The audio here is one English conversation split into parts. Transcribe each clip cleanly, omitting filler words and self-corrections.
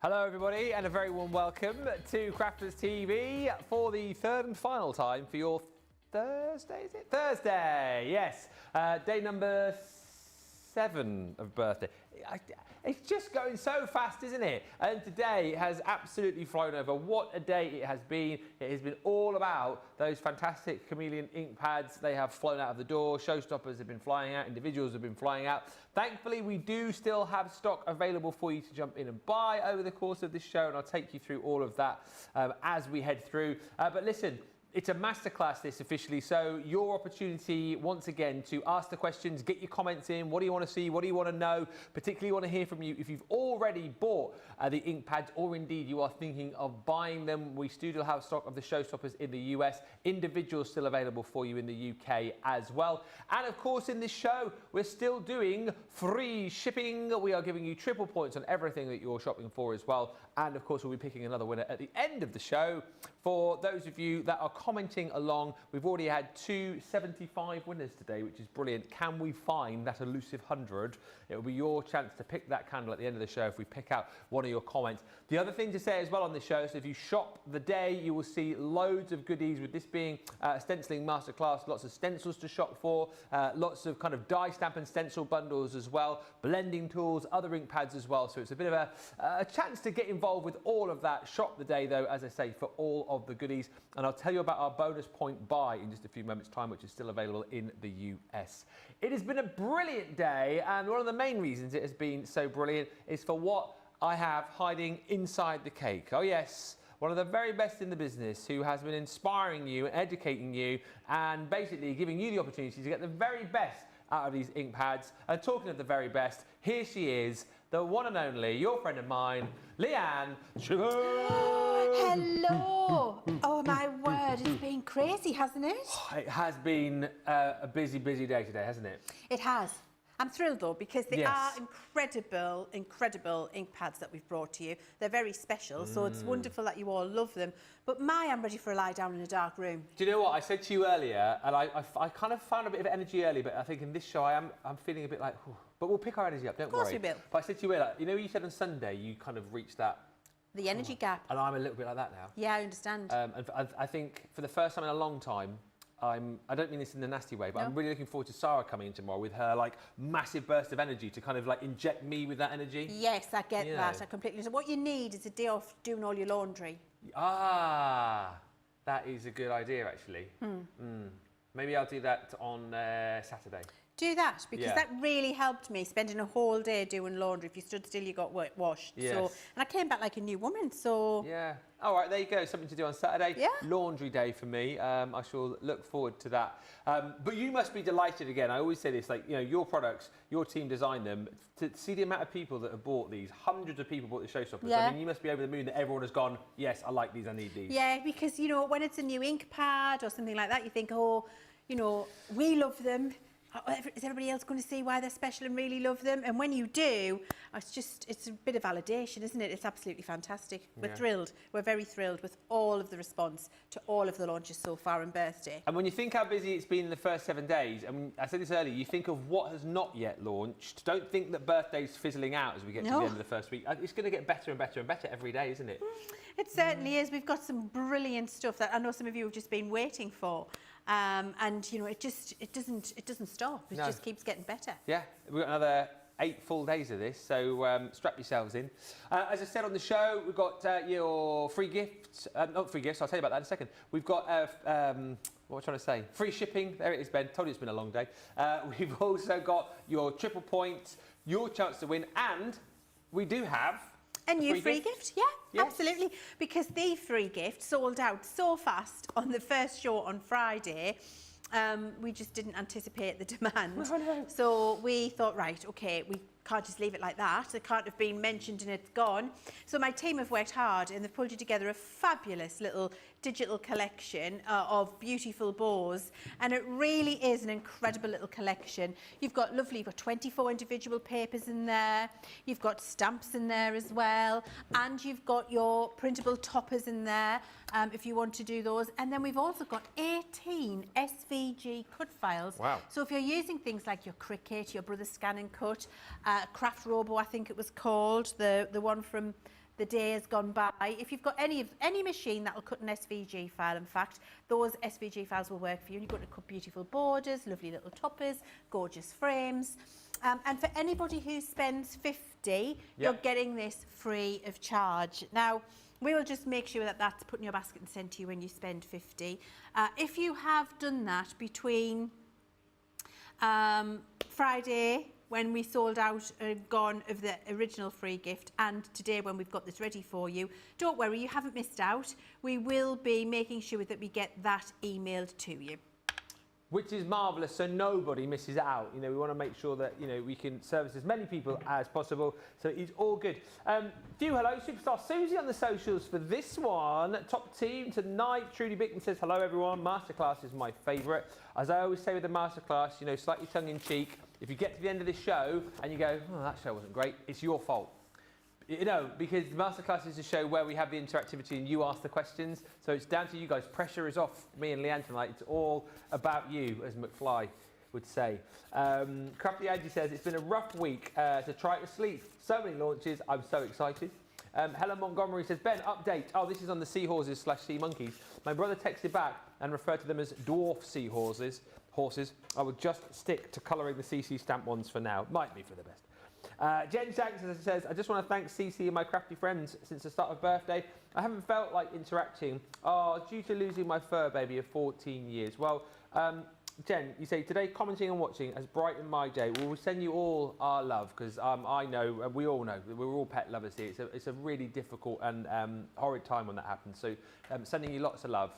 Hello everybody and a very warm welcome to Crafters TV for the third and final time for your Thursday, is it? Thursday, yes. Day number 7 of birthday. It's just going so fast, isn't it? And today has absolutely flown over. What a day it has been. It has been all about those fantastic Chameleon ink pads. They have flown out of the door. Showstoppers have been flying out. Individuals have been flying out. Thankfully, we do still have stock available for you to jump in and buy over the course of this show, and I'll take you through all of that as we head through. But listen, it's a masterclass, this officially, so your opportunity once again to ask the questions, get your comments in. What do you want to see? What do you want to know? Particularly want to hear from you if you've already bought the ink pads, or indeed you are thinking of buying them. We still have stock of the Showstoppers in the US, individuals still available for you in the UK as well. And of course in this show, we're still doing free shipping. We are giving you triple points on everything that you're shopping for as well. And of course we'll be picking another winner at the end of the show. For those of you that are commenting along, we've already had 275 winners today, which is brilliant. Can we find that elusive 100? It will be your chance to pick that candle at the end of the show if we pick out one of your comments. The other thing to say as well on this show, so if you shop the day, you will see loads of goodies, with this being a stenciling masterclass, lots of stencils to shop for, lots of kind of die stamp and stencil bundles as well, blending tools, other ink pads as well. So it's a bit of a chance to get involved with all of that. Shop the day though, as I say, for all of the goodies. And I'll tell you about our bonus point buy in just a few moments time, which is still available in the US. It has been a brilliant day, and one of the main reasons it has been so brilliant is for what I have hiding inside the cake. Oh yes, one of the very best in the business, who has been inspiring you, educating you, and basically giving you the opportunity to get the very best out of these ink pads. And talking of the very best, here she is, the one and only, your friend of mine, Leann Chivers. Hello! Oh my word, it's been crazy, hasn't it? It has been a busy day today, hasn't it? It has. I'm thrilled though, because they are Yes. incredible ink pads that we've brought to you. They're very special, so it's wonderful that you all love them. But I'm ready for a lie down in a dark room. Do you know what I said to you earlier? And I kind of found a bit of energy early, but I think in this show I'm feeling a bit like, whew. But we'll pick our energy up, don't worry. Of course we will. But I said to you earlier, you know, you said on Sunday you kind of reached that. The energy gap. And I'm a little bit like that now. Yeah, I understand. And I think for the first time in a long time, I don't mean this in a nasty way, but I'm really looking forward to Sarah coming in tomorrow with her like massive burst of energy to kind of like inject me with that energy. Yes, I get that. I completely. So what you need is a day off doing all your laundry. Ah, that is a good idea actually. Maybe I'll do that on Saturday. Do that, because that really helped me, spending a whole day doing laundry. If you stood still, you got washed. Yes. So, and I came back like a new woman, so... Yeah. All right, there you go. Something to do on Saturday. Yeah. Laundry day for me. I shall look forward to that. But you must be delighted again. I always say this, like, you know, your products, your team designed them. To see the amount of people that have bought these, hundreds of people bought the Showstoppers. Yeah. I mean, you must be over the moon that everyone has gone, yes, I like these, I need these. Yeah, because, you know, when it's a new ink pad or something like that, you think, oh, you know, we love them. Is everybody else going to see why they're special and really love them? And when you do, it's a bit of validation, isn't it? It's absolutely fantastic. We're thrilled. We're very thrilled with all of the response to all of the launches so far on birthday. And when you think how busy it's been in the first 7 days, I mean, I said this earlier, you think of what has not yet launched. Don't think that birthday's fizzling out as we get to the end of the first week. It's going to get better and better and better every day, isn't it? It certainly is. We've got some brilliant stuff that I know some of you have just been waiting for. And you know, it doesn't stop. It just keeps getting better. Yeah, we've got another 8 full days of this, so strap yourselves in. As I said on the show, we've got your free gifts, not free gifts, I'll tell you about that in a second. We've got, what am I trying to say? Free shipping, there it is, Ben, told you it's been a long day. We've also got your triple points, your chance to win, and we do have a new free gift. Yeah, yes. Absolutely. Because the free gift sold out so fast on the first show on Friday. We just didn't anticipate the demand. Oh, no. So we thought, right, okay, we can't just leave it like that. It can't have been mentioned and it's gone. So my team have worked hard and they've pulled together a fabulous little digital collection of beautiful bows, and it really is an incredible little collection. You've got 24 individual papers in there, you've got stamps in there as well, and you've got your printable toppers in there if you want to do those. And then we've also got 18 SVG cut files. Wow. So if you're using things like your Cricut, your Brother Scan and Cut, Craft Robo, I think it was called, the one from the day has gone by. If you've got any machine that will cut an SVG file, in fact, those SVG files will work for you. And you've got to cut beautiful borders, lovely little toppers, gorgeous frames. And for anybody who spends 50, you're getting this free of charge. Now, we will just make sure that that's put in your basket and sent to you when you spend 50. If you have done that between Friday, when we sold out gone of the original free gift, and today when we've got this ready for you, don't worry, you haven't missed out. We will be making sure that we get that emailed to you. Which is marvellous, so nobody misses out. You know, we want to make sure that, you know, we can service as many people as possible, so it's all good. Few hello, Superstar Susie on the socials for this one. Top team tonight. Trudy Bickman says, hello everyone, masterclass is my favourite. As I always say with the masterclass, you know, slightly tongue-in-cheek, if you get to the end of the show and you go, oh, that show wasn't great, it's your fault. You know, because the masterclass is a show where we have the interactivity and you ask the questions, so it's down to you guys. Pressure is off me and Leann tonight. It's all about you, as McFly would say. Crafty Angie says, it's been a rough week to try to sleep. So many launches, I'm so excited. Helen Montgomery says, Ben, update. Oh, this is on the seahorses / sea monkeys. My brother texted back and referred to them as dwarf seahorses. I would just stick to colouring the CC stamp ones for now. Might be for the best. Jen Jackson says, I just want to thank CC and my crafty friends since the start of birthday. I haven't felt like interacting. Oh, due to losing my fur baby of 14 years. Well, Jen, you say, today commenting and watching has brightened my day. Well, we'll send you all our love because I know, we all know, we're all pet lovers here. It's a really difficult and horrid time when that happens. So sending you lots of love.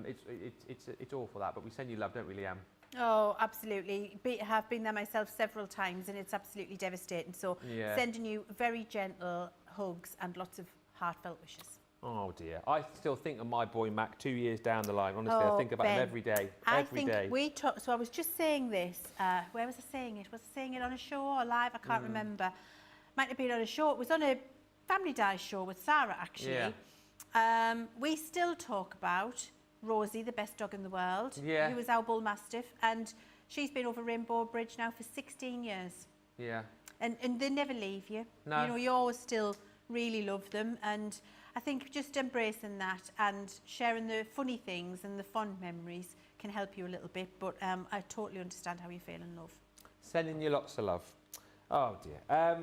It's all for that, but we send you love, don't we, Leann? Oh, absolutely. Have been there myself several times and it's absolutely devastating. So sending you very gentle hugs and lots of heartfelt wishes. Oh dear. I still think of my boy Mac 2 years down the line. Honestly, I think about him every day. So I was just saying this. Where was I saying it? Was I saying it on a show or live? I can't remember. Might have been on a show. It was on a Family Dice show with Sarah, actually. Yeah. We still talk about Rosie, the best dog in the world, who was our bull mastiff, and she's been over Rainbow Bridge now for 16 years. Yeah. And they never leave you. No. You know, you always still really love them, and I think just embracing that and sharing the funny things and the fond memories can help you a little bit, but I totally understand how you feel in love. Sending you lots of love. Oh dear.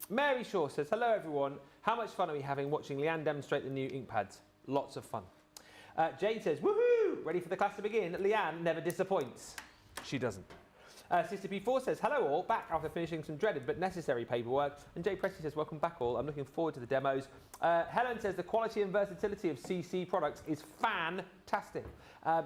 Mary Shaw says, hello everyone, how much fun are we having watching Leann demonstrate the new ink pads? Lots of fun. Jane says, woohoo! Ready for the class to begin? Leann never disappoints. She doesn't. Sister P4 says, hello all, back after finishing some dreaded but necessary paperwork. And Jay Presley says, welcome back all, I'm looking forward to the demos. Helen says, the quality and versatility of CC products is fantastic.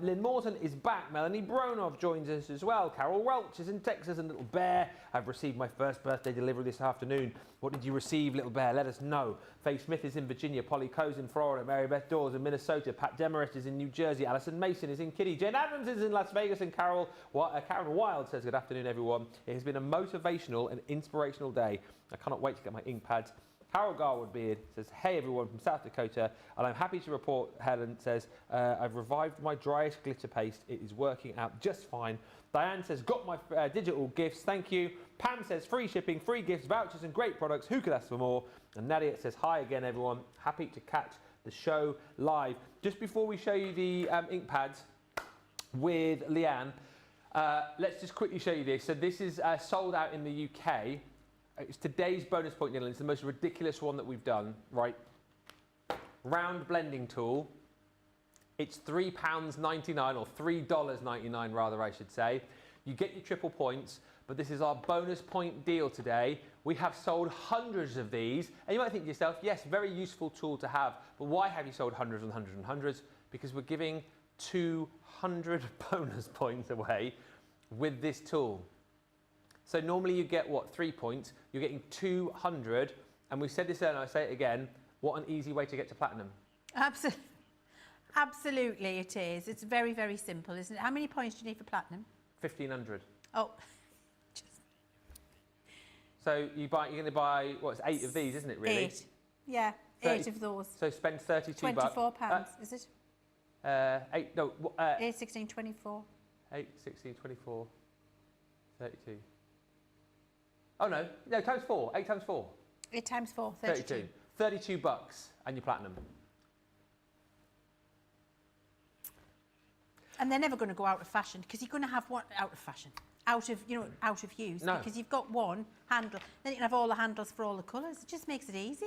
Lynn Morton is back. Melanie Bronov joins us as well. Carol Welch is in Texas and Little Bear. I've received my first birthday delivery this afternoon. What did you receive, Little Bear? Let us know. Faye Smith is in Virginia. Polly Coe's in Florida. Mary Beth Dawes in Minnesota. Pat Demarest is in New Jersey. Alison Mason is in Kitty. Jane Adams is in Las Vegas. And Karen Wild says, good afternoon, everyone. It has been a motivational and inspirational day. I cannot wait to get my ink pads. Harold Garwood Beard says, hey everyone from South Dakota, and I'm happy to report, Helen says, I've revived my driest glitter paste. It is working out just fine. Diane says, got my digital gifts, thank you. Pam says, free shipping, free gifts, vouchers and great products. Who could ask for more? And Nadia says, hi again everyone. Happy to catch the show live. Just before we show you the ink pads with Leann, let's just quickly show you this. So this is sold out in the UK. It's today's bonus point needle. It's the most ridiculous one that we've done, right? Round blending tool. It's £3.99 or $3.99 rather, I should say. You get your triple points, but this is our bonus point deal today. We have sold hundreds of these, and you might think to yourself, yes, very useful tool to have, but why have you sold hundreds and hundreds and hundreds? Because we're giving 200 bonus points away with this tool. So normally you get, what, 3 points? You're getting 200. And we said this earlier, and I say it again, what an easy way to get to platinum. Absolutely it is. It's very, very simple, isn't it? How many points do you need for platinum? 1,500. Oh. So you're going to buy, what, it's 8 of these, isn't it, really? 8. Yeah, 8 of those. So spend 32 bucks. £24, is it? 8, no. 8, 16, 24. 8, 16, 24, 32. Oh no, times 4. 8 times 4. 8 times 4, 32. $32 and you're platinum. And they're never going to go out of fashion because you're going to have one out of fashion, out of use. No. Because you've got one handle, then you can have all the handles for all the colours. It just makes it easy.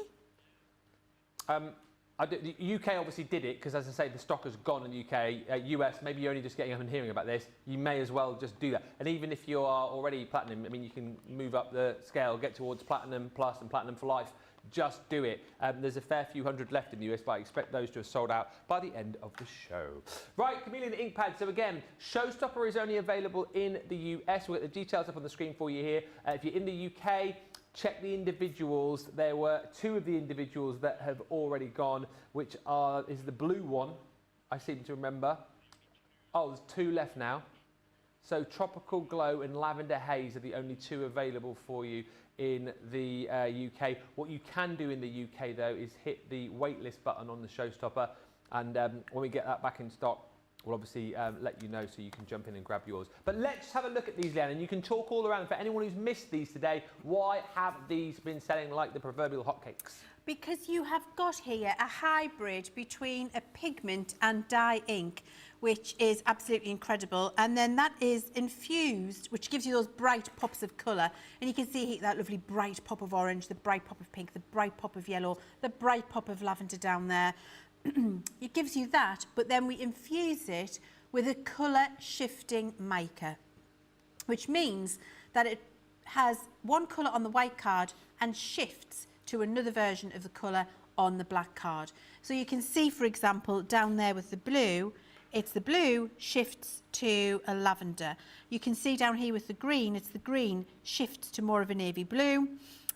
The UK obviously did it because, as I say, the stock has gone in the UK. US, maybe you're only just getting up and hearing about this. You may as well just do that. And even if you are already platinum, I mean, you can move up the scale, get towards platinum plus and platinum for life. Just do it. There's a fair few hundred left in the US, but I expect those to have sold out by the end of the show. Right, Chameleon ink pad. So again, Showstopper is only available in the US. We'll get the details up on the screen for you here. If you're in the UK, check the individuals. There were 2 of the individuals that have already gone, which is the blue one, I seem to remember. Oh, there's 2 left now. So Tropical Glow and Lavender Haze are the only 2 available for you in the UK. What you can do in the UK though is hit the waitlist button on the Showstopper, and when we get that back in stock, we'll obviously let you know so you can jump in and grab yours. But let's have a look at these, Leann, and you can talk all around. For anyone who's missed these today, why have these been selling like the proverbial hotcakes? Because you have got here a hybrid between a pigment and dye ink, which is absolutely incredible. And then that is infused, which gives you those bright pops of colour. And you can see that lovely bright pop of orange, the bright pop of pink, the bright pop of yellow, the bright pop of lavender down there. It gives you that, but then we infuse it with a colour shifting mica, which means that it has one colour on the white card and shifts to another version of the colour on the black card. So you can see, for example, down there with the blue, it's the blue shifts to a lavender. You can see down here with the green, it's the green shifts to more of a navy blue.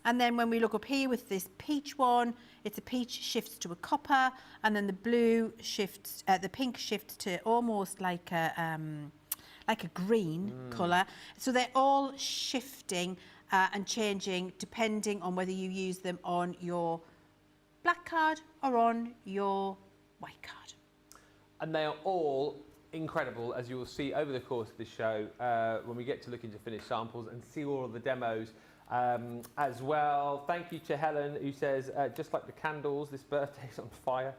And then when we look up here with this peach one, it's a peach shifts to a copper, and then the blue shifts, the pink shifts to almost like a green colour. So they're all shifting and changing depending on whether you use them on your black card or on your white card. And they are all incredible, as you will see over the course of the show when we get to look into finished samples and see all of the demos as well. Thank you to Helen, who says, just like the candles, this birthday's on fire.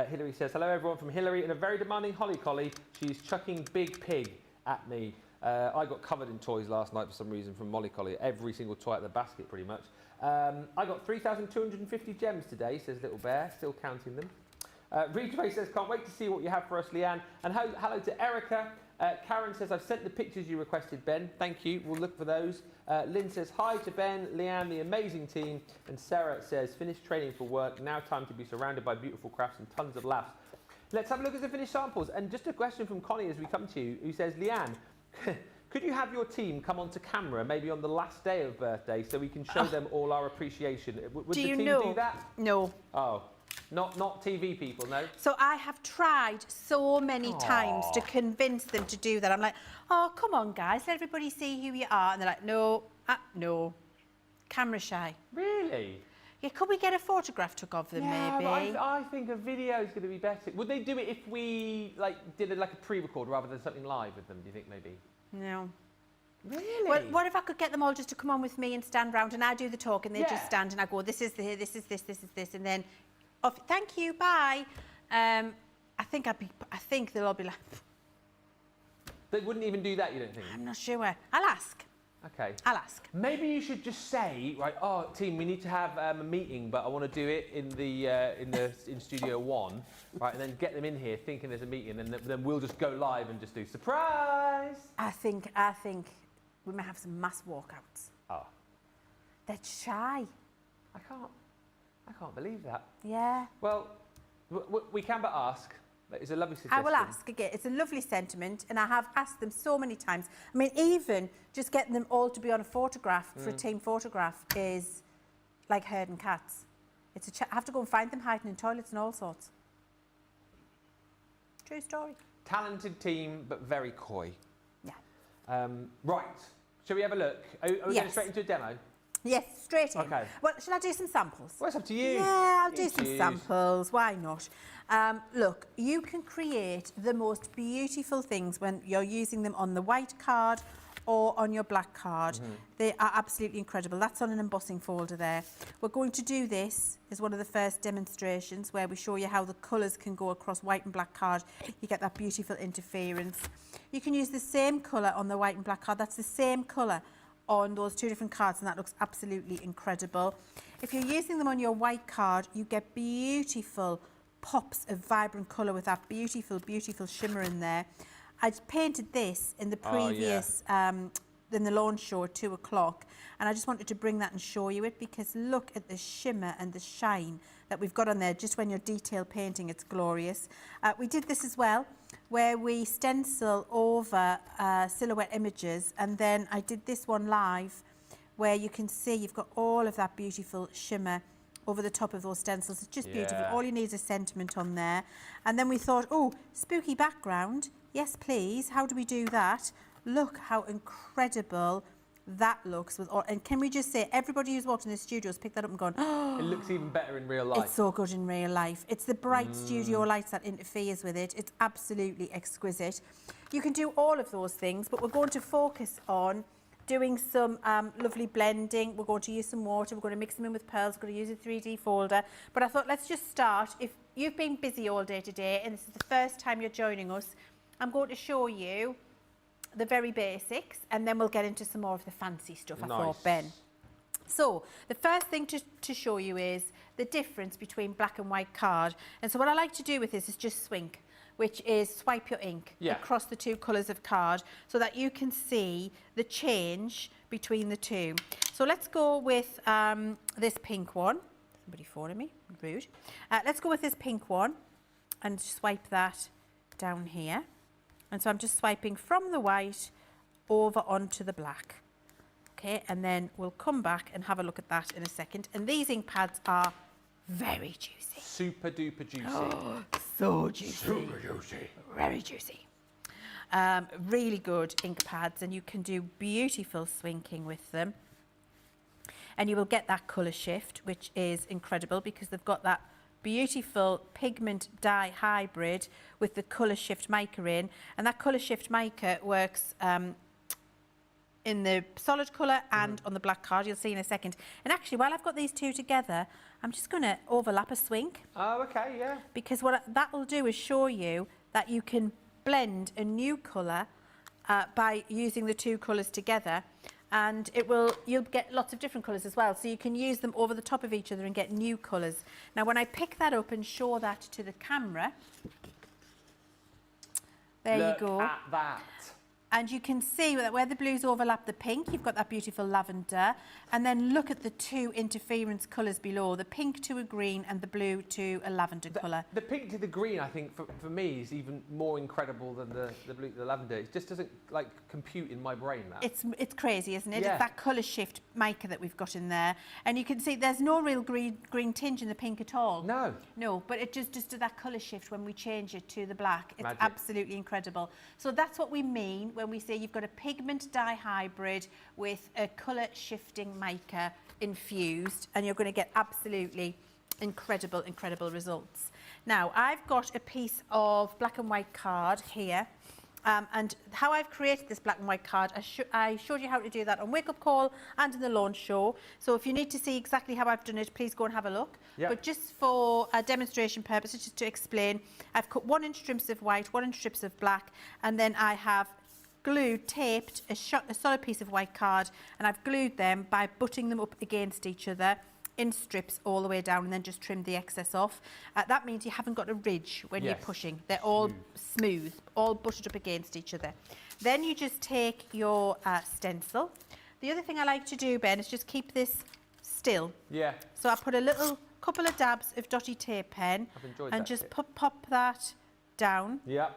Hilary says, hello everyone from Hilary and a very demanding Holly Collie. She's chucking Big Pig at me. I got covered in toys last night for some reason from Molly Collie. Every single toy at the basket, pretty much. I got 3,250 gems today, says Little Bear, still counting them. Ridgeway says, can't wait to see what you have for us, Leann. And hello to Erica. Karen says, I've sent the pictures you requested, Ben. Thank you. We'll look for those. Lynn says, hi to Ben, Leann, the amazing team. And Sarah says, finished training for work. Now time to be surrounded by beautiful crafts and tons of laughs. Let's have a look at the finished samples. And just a question from Connie as we come to you, who says, Leann, could you have your team come onto camera maybe on the last day of birthday so we can show them all our appreciation? Would the team do that? No. Oh. Not TV people, no? So I have tried so many times to convince them to do that. I'm like, oh, come on, guys, let everybody see who you are. And they're like, no, no, camera shy. Really? Yeah, could we get a photograph took of them, maybe? I think a video is going to be better. Would they do it if we did a pre-record rather than something live with them, do you think, maybe? No. Really? Well, what if I could get them all just to come on with me and stand round and I do the talk and they just stand and I go, this is this is this, and then off, thank you, bye. I think they'll all be like... They wouldn't even do that, you don't think? I'm not sure. I'll ask. Okay. I'll ask. Maybe you should just say, right, oh, team, we need to have a meeting, but I want to do it in Studio 1, right, and then get them in here thinking there's a meeting, and then we'll just go live and just do surprise. I think we may have some mass walkouts. Oh. They're shy. I can't believe that. Yeah. Well, we can but ask. It's a lovely suggestion. I will ask again. It's a lovely sentiment, and I have asked them so many times. I mean, even just getting them all to be on a photograph for a team photograph is like herding cats. I have to go and find them hiding in toilets and all sorts. True story. Talented team, but very coy. Yeah. Right. Shall we have a look? Are we going straight into a demo? Yes, straight in. Okay. Well, shall I do some samples? Well, it's up to you. Yeah, I'll do some samples. Why not? Look, you can create the most beautiful things when you're using them on the white card or on your black card. They are absolutely incredible. That's on an embossing folder there. We're going to do this as one of the first demonstrations where we show you how the colours can go across white and black card. You get that beautiful interference. You can use the same colour on the white and black card. That's the same colour on those two different cards, and that looks absolutely incredible. If you're using them on your white card, you get beautiful pops of vibrant colour with that beautiful, beautiful shimmer in there. I painted this in the previous, in the launch show at 2 o'clock, and I just wanted to bring that and show you it, because look at the shimmer and the shine that we've got on there. Just when you're detail painting, it's glorious. We did this as well, where we stencil over silhouette images, and then I did this one live, where you can see you've got all of that beautiful shimmer over the top of those stencils. It's just beautiful. All you need is a sentiment on there. And then we thought, oh, spooky background. Yes, please. How do we do that? Look how incredible that looks. With all, and can we just say, everybody who's walked in the studio has picked that up and gone, oh, it looks even better in real life. It's so good in real life. It's the bright studio lights that interferes with it. It's absolutely exquisite. You can do all of those things, but we're going to focus on doing some lovely blending. We're going to use some water. We're going to mix them in with pearls. We're going to use a 3D folder. But I thought, let's just start. If you've been busy all day today and this is the first time you're joining us, I'm going to show you the very basics, and then we'll get into some more of the fancy stuff, I thought, Ben. So the first thing to show you is the difference between black and white card. And so what I like to do with this is just swink, which is swipe your ink across the two colours of card so that you can see the change between the two. So let's go with this pink one. Somebody phoning me, rude. Let's go with this pink one and swipe that down here. And so I'm just swiping from the white over onto the black. Okay, and then we'll come back and have a look at that in a second. And these ink pads are very juicy. Super duper juicy. Oh, so juicy. Super juicy. Very juicy. Really good ink pads, and you can do beautiful swinking with them. And you will get that colour shift, which is incredible because they've got that beautiful pigment dye hybrid with the colour shift mica in. And that colour shift mica works in the solid colour and on the black card. You'll see in a second. And actually, while I've got these two together, I'm just going to overlap a swink. Oh, okay, yeah. Because what that will do is show you that you can blend a new colour by using the two colours together. And you'll get lots of different colours as well. So you can use them over the top of each other and get new colours. Now, when I pick that up and show that to the camera, there you go. Look at that. And you can see that where the blues overlap the pink, you've got that beautiful lavender. And then look at the two interference colours below, the pink to a green and the blue to a lavender colour. The pink to the green, I think, for me, is even more incredible than the blue to the lavender. It just doesn't, like, compute in my brain, that. It's crazy, isn't it? Yeah. It's that colour shift mica that we've got in there. And you can see there's no real green tinge in the pink at all. No. No, but it just does that colour shift when we change it to the black. It's Magic. Absolutely incredible. So that's what we mean when we say you've got a pigment dye hybrid with a colour shifting mica infused, and you're going to get absolutely incredible, incredible results. Now, I've got a piece of black and white card here. And how I've created this black and white card, I showed you how to do that on Wake Up Call and in the launch show. So if you need to see exactly how I've done it, please go and have a look. Yep. But just for a demonstration purposes, just to explain, I've cut 1 inch strips of white, 1 inch strips of black, and then I have taped a solid piece of white card, and I've glued them by butting them up against each other in strips all the way down, and then just trimmed the excess off. That means you haven't got a ridge when you're pushing. They're all smooth, all butted up against each other. Then you just take your stencil. The other thing I like to do, Ben, is just keep this still. Yeah. So I put a little couple of dabs of dotty tape pen and just pop that down. Yeah.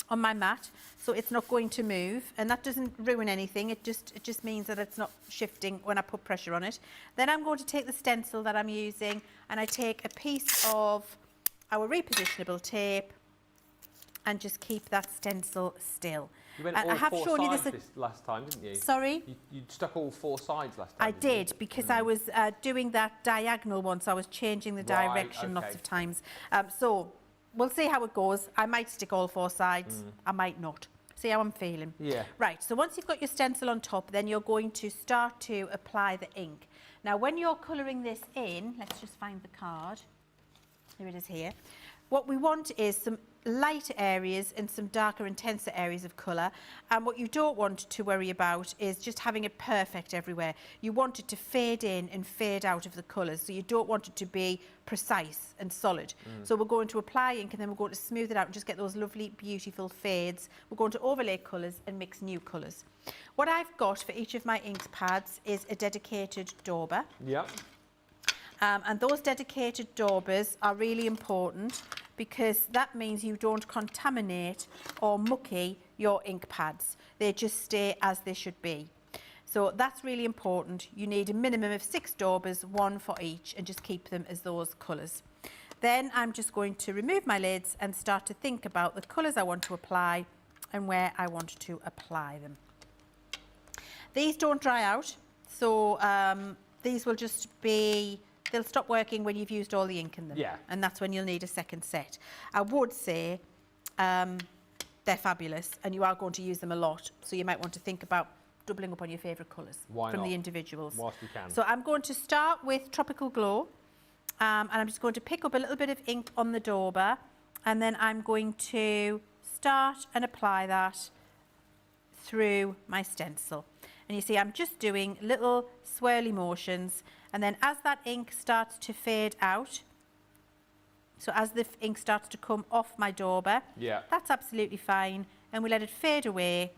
On my mat, so it's not going to move, and that doesn't ruin anything. It just means that it's not shifting when I put pressure on it. Then I'm going to take the stencil that I'm using, and I take a piece of our repositionable tape and just keep that stencil still. You went all four sides this last time, didn't you? Sorry? You stuck all 4 sides last time. I did, because I was doing that diagonal one, so I was changing the direction lots of times. So we'll see how it goes. I might stick all 4 sides. I might not. See how I'm feeling? Yeah. Right, so once you've got your stencil on top, then you're going to start to apply the ink. Now, when you're colouring this in, let's just find the card. Here it is here. What we want is some lighter areas and some darker, intenser areas of colour. And what you don't want to worry about is just having it perfect everywhere. You want it to fade in and fade out of the colours. So you don't want it to be precise and solid. So we're going to apply ink and then we're going to smooth it out and just get those lovely, beautiful fades. We're going to overlay colours and mix new colours. What I've got for each of my ink pads is a dedicated dauber. Yep. And those dedicated daubers are really important because that means you don't contaminate or mucky your ink pads. They just stay as they should be. So that's really important. You need a minimum of 6 daubers, 1 for each, and just keep them as those colours. Then I'm just going to remove my lids and start to think about the colours I want to apply and where I want to apply them. These don't dry out, so these will just be... They'll stop working when you've used all the ink in them. Yeah. And that's when you'll need a second set. I would say they're fabulous and you are going to use them a lot. So you might want to think about doubling up on your favourite colours from the individuals. Whilst you can. So I'm going to start with Tropical Glow. And I'm just going to pick up a little bit of ink on the dauber. And then I'm going to start and apply that through my stencil. And you see I'm just doing little swirly motions. And then as that ink starts to fade out, so as the ink starts to come off my dauber, that's absolutely fine. And we let it fade away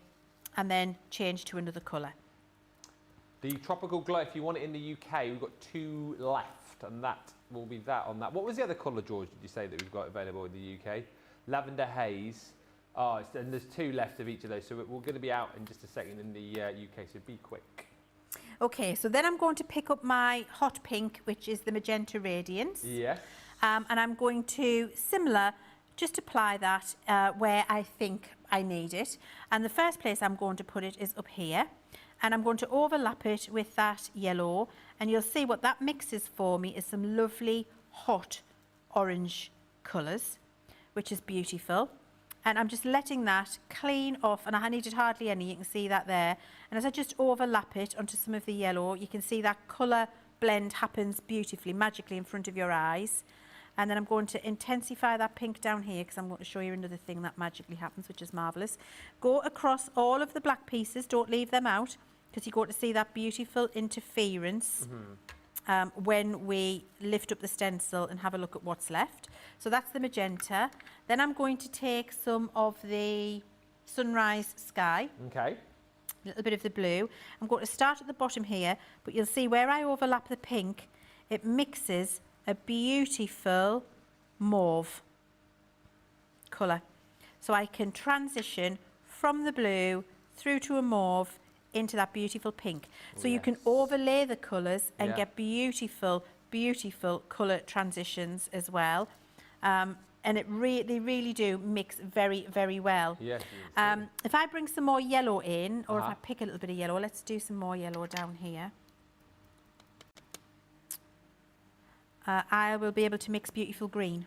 and then change to another colour. The Tropical Glow, if you want it in the UK, we've got 2 left, and that will be that on that. What was the other colour, George, did you say that we've got available in the UK? Lavender Haze. Oh, and there's 2 left of each of those, so we're going to be out in just a second in the UK, so be quick. Okay, so then I'm going to pick up my hot pink, which is the Magenta Radiance. Yes. And I'm going to, similar, just apply that where I think I need it. And the first place I'm going to put it is up here. And I'm going to overlap it with that yellow. And you'll see what that mixes for me is some lovely hot orange colours, which is beautiful. And I'm just letting that clean off, and I needed hardly any, you can see that there. And as I just overlap it onto some of the yellow, you can see that colour blend happens beautifully, magically in front of your eyes. And then I'm going to intensify that pink down here because I'm going to show you another thing that magically happens, which is marvellous. Go across all of the black pieces, don't leave them out, because you're going to see that beautiful interference. When we lift up the stencil and have a look at what's left. So that's the magenta. Then I'm going to take some of the Sunrise Sky. Okay. A little bit of the blue. I'm going to start at the bottom here, but you'll see where I overlap the pink, it mixes a beautiful mauve colour. So I can transition from the blue through to a mauve into that beautiful pink. So you can overlay the colours and get beautiful, beautiful colour transitions as well. And they really do mix very, very well. Yes, if I bring some more yellow in, or if I pick a little bit of yellow, let's do some more yellow down here. I will be able to mix beautiful green.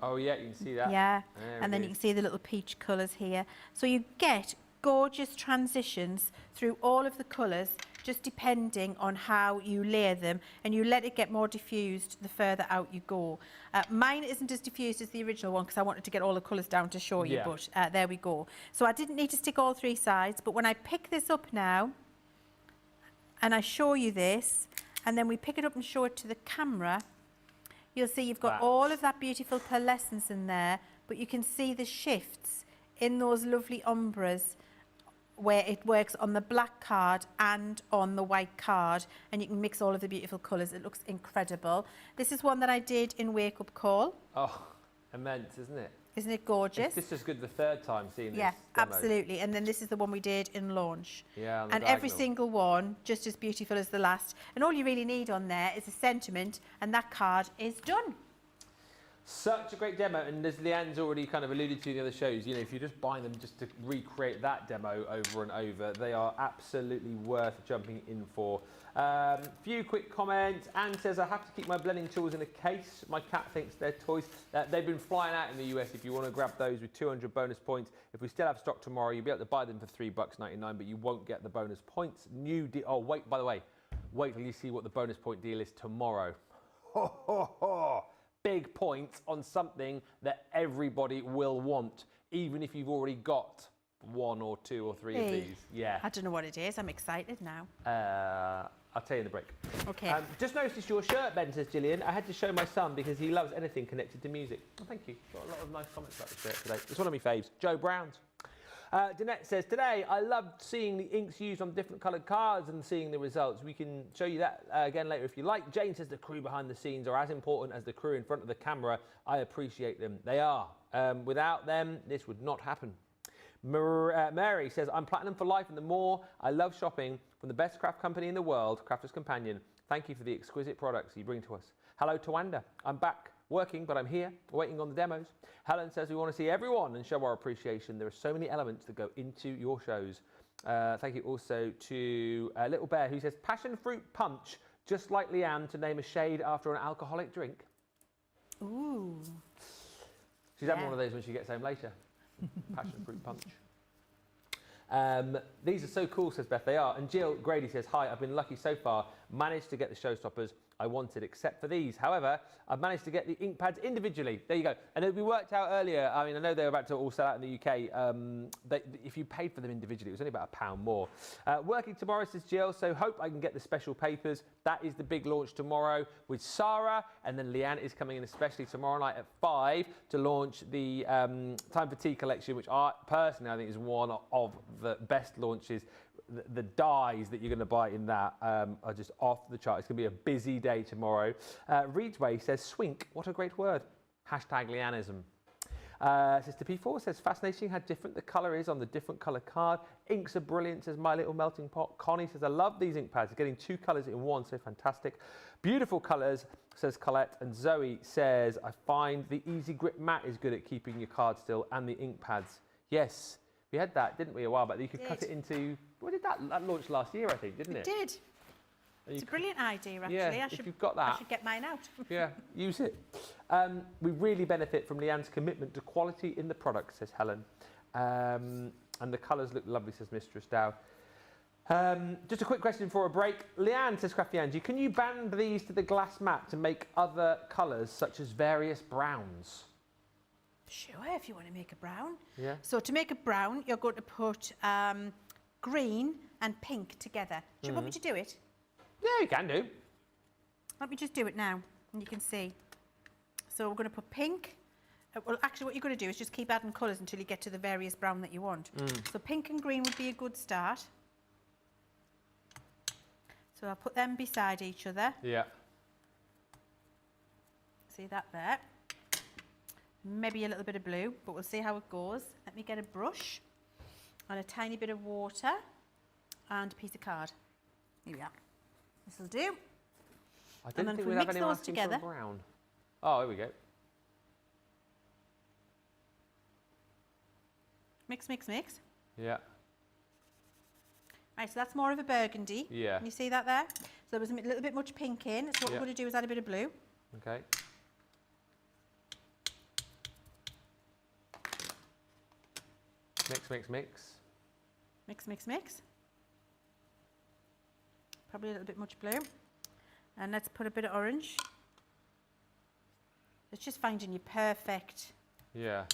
Oh yeah, you can see that. Yeah, and then you can see the little peach colours here. So you get gorgeous transitions through all of the colours, just depending on how you layer them, and you let it get more diffused the further out you go. Mine isn't as diffused as the original one because I wanted to get all the colours down to show you, but there we go. So I didn't need to stick all 3 sides, but when I pick this up now and I show you this, and then we pick it up and show it to the camera, you'll see you've got all of that beautiful pearlescence in there, but you can see the shifts in those lovely ombres where it works on the black card and on the white card, and you can mix all of the beautiful colours. It looks incredible. This is one that I did in Wake Up Call. Oh, immense, isn't it? Isn't it gorgeous? It's just as good the 3rd time seeing this. Yeah, absolutely. And then this is the one we did in launch. Yeah, and every single one just as beautiful as the last. And all you really need on there is a sentiment, and that card is done. Such a great demo, and as Leann's already kind of alluded to in the other shows, if you're just buying them just to recreate that demo over and over, they are absolutely worth jumping in for. Few quick comments. Anne says, I have to keep my blending tools in a case. My cat thinks they're toys. They've been flying out in the US. If you want to grab those with 200 bonus points, if we still have stock tomorrow, you'll be able to buy them for $3.99, but you won't get the bonus points. Oh, wait, by the way, wait till you see what the bonus point deal is tomorrow. Ho, ho, ho. Big points on something that everybody will want, even if you've already got 1 or 2 or 3 of these. Yeah. I don't know what it is. I'm excited now. I'll tell you in the break. Okay. Just noticed your shirt, Ben, says Gillian. I had to show my son because he loves anything connected to music. Oh, thank you. Got a lot of nice comments about the shirt today. It's one of my faves. Joe Brown's. Danette says, today I loved seeing the inks used on different coloured cards and seeing the results. We can show you that again later if you like. Jane says the crew behind the scenes are as important as the crew in front of the camera. I appreciate them. They are. Without them, this would not happen. Mary says, I'm platinum for life, and the more I love shopping from the best craft company in the world, Crafters Companion. Thank you for the exquisite products you bring to us. Hello to Wanda. I'm back working, but I'm here waiting on the demos. Helen says we want to see everyone and show our appreciation. There are so many elements that go into your shows. Thank you also to Little Bear, who says passion fruit punch, just like Leann, to name a shade after an alcoholic drink. Ooh. She's having one of those when she gets home later. Passion fruit punch. These are so cool, says Beth. They are. And Jill Grady says, hi, I've been lucky so far. Managed to get the showstoppers I wanted, except for these. However, I've managed to get the ink pads individually. There you go. And we worked out earlier, I mean, I know they're about to all sell out in the UK. If you paid for them individually, it was only about £1 more. Working tomorrow, says Jill, so hope I can get the special papers. That is the big launch tomorrow with Sarah. And then Leann is coming in especially tomorrow night at 5 to launch the Time for Tea collection, which I think is one of the best launches. The dies that you're going to buy in that are just off the chart. It's going to be a busy day tomorrow. Reedway says, swink, what a great word. Hashtag Leannism. Sister P4 says, fascinating how different the colour is on the different colour card. Inks are brilliant, says My Little Melting Pot. Connie says, I love these ink pads. Getting 2 colours in one, so fantastic. Beautiful colours, says Colette. And Zoe says, I find the Easy Grip Matte is good at keeping your card still, and the ink pads. Yes. We had that, didn't we, a while back? You could cut it into... What did that launched last year, I think, didn't it? It did. It's a brilliant idea, actually. Yeah, if you've got that. I should get mine out. Yeah, use it. We really benefit from Leann's commitment to quality in the product, says Helen. And the colours look lovely, says Mistress Dow. Just a quick question for a break. Leann, says Crafty Angie, can you band these to the glass mat to make other colours, such as various browns? Sure, if you want to make a brown. Yeah. So to make a brown, you're going to put green and pink together. Do you want me to do it? Yeah, you can do. Let me just do it now, and you can see. So we're going to put pink. Well, actually, what you're going to do is just keep adding colours until you get to the various brown that you want. So pink and green would be a good start. So I'll put them beside each other. Yeah. See that there? Maybe a little bit of blue, but we'll see how it goes. Let me get a brush and a tiny bit of water and a piece of card. Here we are. This will do. I didn't think we'd have anyone asking for brown. Oh, here we go. Mix, mix, mix. Yeah. Right, so that's more of a burgundy. Yeah. Can you see that there? So there was a little bit much pink in. So what we're going to do is add a bit of blue. Okay. Mix, mix, mix. Mix, mix, mix. Probably a little bit much blue. And let's put a bit of orange. It's just finding your perfect. Yeah.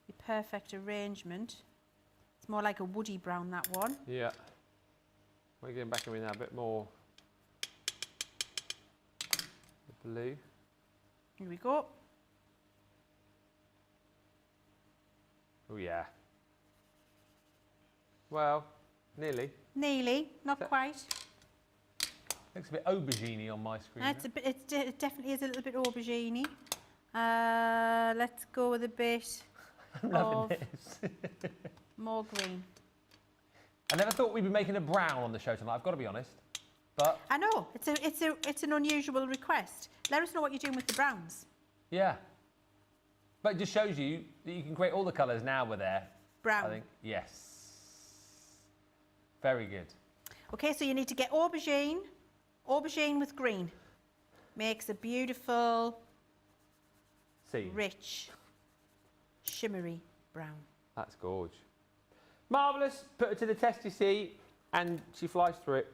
Your perfect arrangement. It's more like a woody brown, that one. Yeah. We're getting back in with that a bit more. The blue. Here we go. Oh yeah. Well, nearly. Nearly, not quite. Looks a bit aubergine on my screen. It definitely is a little bit aubergine. Let's go with a bit of more green. I never thought we'd be making a brown on the show tonight, I've got to be honest. But I know, it's an unusual request. Let us know what you're doing with the browns. yeah. But it just shows you that you can create all the colours now with there. Brown. I think, yes. Very good. Okay, so you need to get aubergine with green. Makes a beautiful, rich, shimmery brown. That's gorge. Marvellous. Put her to the test, you see, and she flies through it.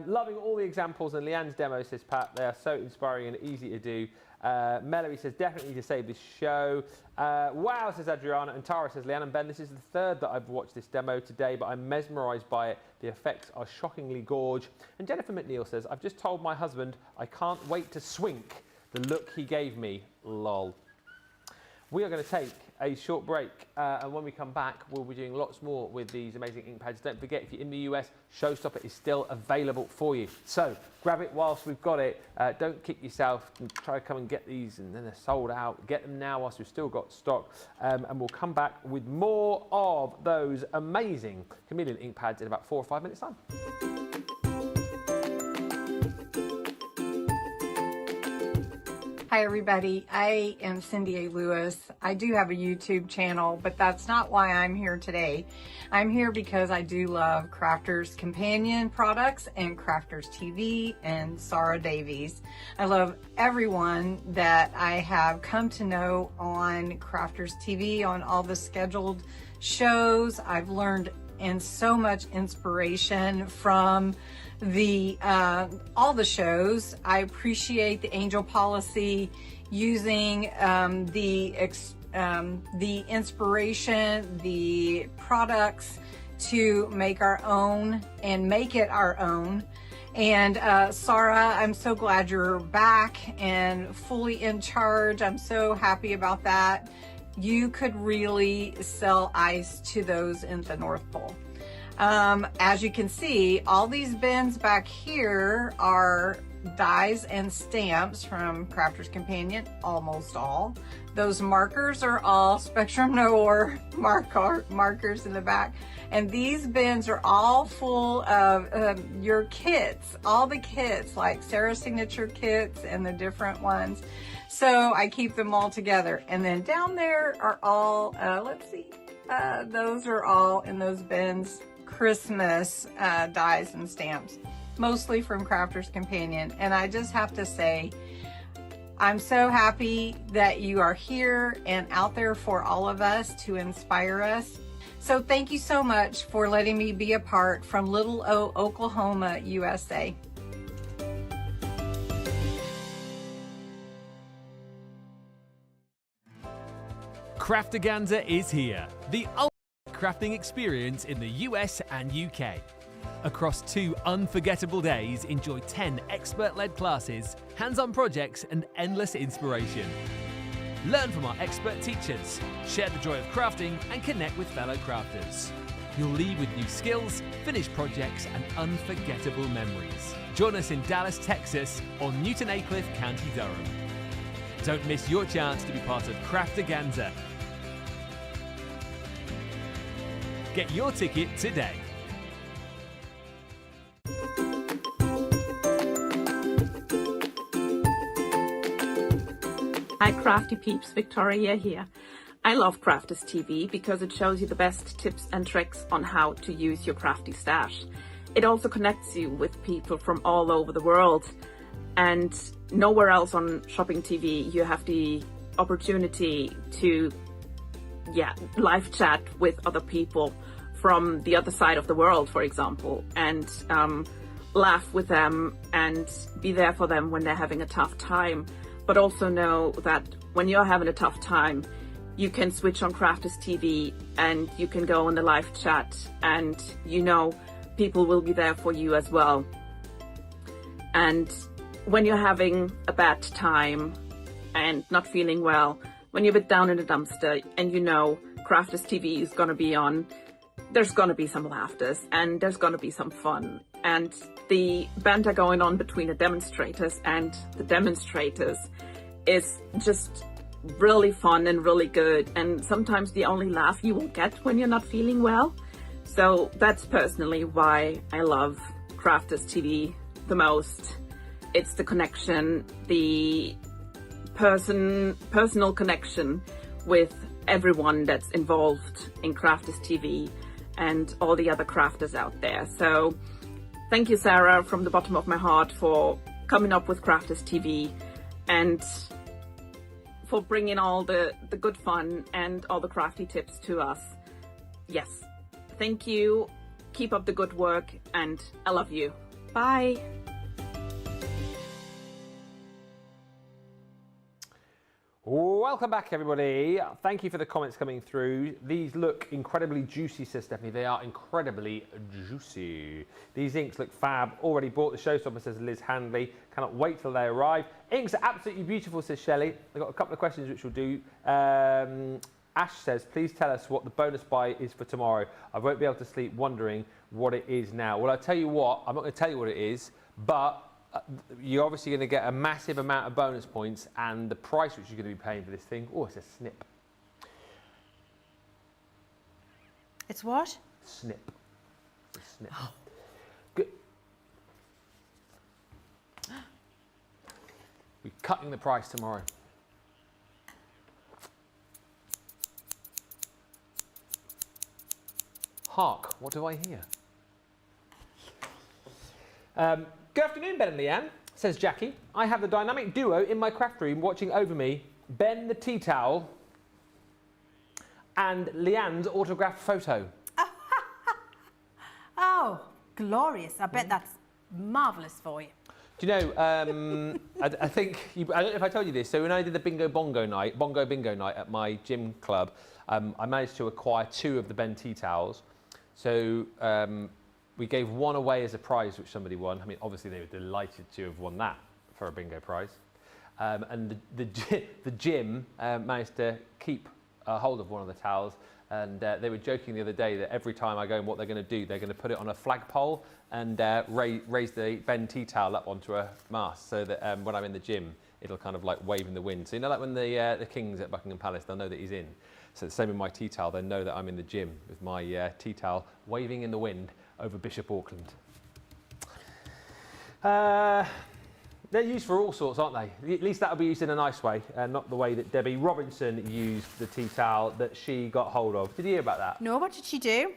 Loving all the examples and Leann's demo, says Pat. They are so inspiring and easy to do. Melody says, definitely need to save this show. Wow, says Adriana. And Tara says, Leann and Ben, this is the third that I've watched this demo today, but I'm mesmerised by it. The effects are shockingly gorge. And Jennifer McNeil says, I've just told my husband I can't wait to swink the look he gave me. Lol. We are going to take a short break, and when we come back, we'll be doing lots more with these amazing ink pads. Don't forget, if you're in the US, Showstopper is still available for you. So grab it whilst we've got it. Don't kick yourself and try to come and get these and then they're sold out. Get them now whilst we've still got stock, and we'll come back with more of those amazing Chameleon ink pads in about 4 or 5 minutes time. Hi everybody, I am Cindy A. Lewis. I do have a YouTube channel, but that's not why I'm here today. I'm here because I do love Crafters Companion products and Crafters TV and Sarah Davies. I love everyone that I have come to know on Crafters TV, on all the scheduled shows. I've learned and so much inspiration from all the shows. I appreciate the Angel Policy, using the inspiration, the products to make our own and make it our own. And Sarah, I'm so glad you're back and fully in charge. I'm so happy about that. You could really sell ice to those in the North Pole. As you can see, all these bins back here are dies and stamps from Crafters Companion, almost all. Those markers are all Spectrum Noir markers in the back. And these bins are all full of your kits, all the kits, like Sarah's signature kits and the different ones. So I keep them all together. And then down there are all, let's see, those are all in those bins, Christmas dies and stamps, mostly from Crafters Companion. And I just have to say, I'm so happy that you are here and out there for all of us to inspire us. So thank you so much for letting me be a part from Little O, Oklahoma, USA. Craftaganza is here, the ultimate crafting experience in the US and UK. Across 2 unforgettable days, enjoy 10 expert-led classes, hands-on projects and endless inspiration. Learn from our expert teachers, share the joy of crafting and connect with fellow crafters. You'll leave with new skills, finished projects and unforgettable memories. Join us in Dallas, Texas or Newton Aycliffe, County Durham. Don't miss your chance to be part of Craftaganza. Get your ticket today. Hi Crafty Peeps, Victoria here. I love Crafters TV because it shows you the best tips and tricks on how to use your crafty stash. It also connects you with people from all over the world, and nowhere else on Shopping TV you have the opportunity to live chat with other people from the other side of the world, for example, and laugh with them and be there for them when they're having a tough time. But also know that when you're having a tough time, you can switch on Crafters TV and you can go on the live chat, and you know people will be there for you as well. And when you're having a bad time and not feeling well, when you're a bit down in the dumpster and you know Crafters TV is going to be on, there's going to be some laughters and there's going to be some fun. And the banter going on between the demonstrators and the demonstrators is just really fun and really good, and sometimes the only laugh you will get when you're not feeling well. So that's personally why I love Crafters TV the most, it's the connection, the personal connection with everyone that's involved in Crafters TV and all the other crafters out there. So thank you, Sarah, from the bottom of my heart for coming up with Crafters TV and for bringing all the good fun and all the crafty tips to us. Yes, thank you. Keep up the good work and I love you. Bye. Welcome back, everybody. Thank you for the comments coming through. These look incredibly juicy, says Stephanie. They are incredibly juicy. These inks look fab. Already bought the showstopper, says Liz Handley. Cannot wait till they arrive. Inks are absolutely beautiful, says Shelley. I've got a couple of questions which we'll do. Ash says, please tell us what the bonus buy is for tomorrow. I won't be able to sleep wondering what it is now. Well, I'll tell you what. I'm not going to tell you what it is, but you're obviously going to get a massive amount of bonus points, and the price which you're going to be paying for this thing, oh, it's a snip. It's what? Snip. It's a snip. Oh. Good. We're cutting the price tomorrow. Hark, what do I hear? Good afternoon, Ben and Leanne, says Jackie. I have the dynamic duo in my craft room watching over me, Ben the tea towel and Leanne's autographed photo. Oh, glorious. I bet that's marvellous for you. Do you know, I think, I don't know if I told you this, so when I did the bingo bingo night at my gym club, I managed to acquire 2 of the Ben tea towels. So we gave one away as a prize, which somebody won. I mean, obviously they were delighted to have won that for a bingo prize. And the gym managed to keep hold of one of the towels. And they were joking the other day that every time I go and what they're going to do, they're going to put it on a flagpole and raise the Ben tea towel up onto a mast so that when I'm in the gym, it'll kind of like wave in the wind. So you know, like when the king's at Buckingham Palace, they'll know that he's in. So the same with my tea towel, they know that I'm in the gym with my tea towel waving in the wind over Bishop Auckland. They're used for all sorts, aren't they? At least that'll be used in a nice way, not the way that Debbie Robinson used the tea towel that she got hold of. Did you hear about that? No, what did she do?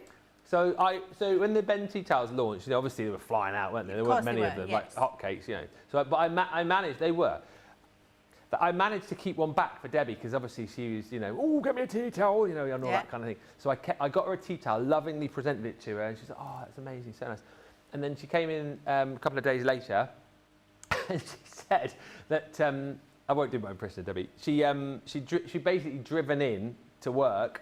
So when the Ben tea towels launched, you know, obviously they were flying out, weren't they? There weren't many of them, yes. like hotcakes, you know. So, but I managed. They were. But I managed to keep one back for Debbie because obviously she was, you know, oh, get me a tea towel, you know, and all that kind of thing. So I got her a tea towel, lovingly presented it to her, and she said, oh, that's amazing, so nice. And then she came in a couple of days later, and she said that I won't do my impression of Debbie. She basically driven in to work,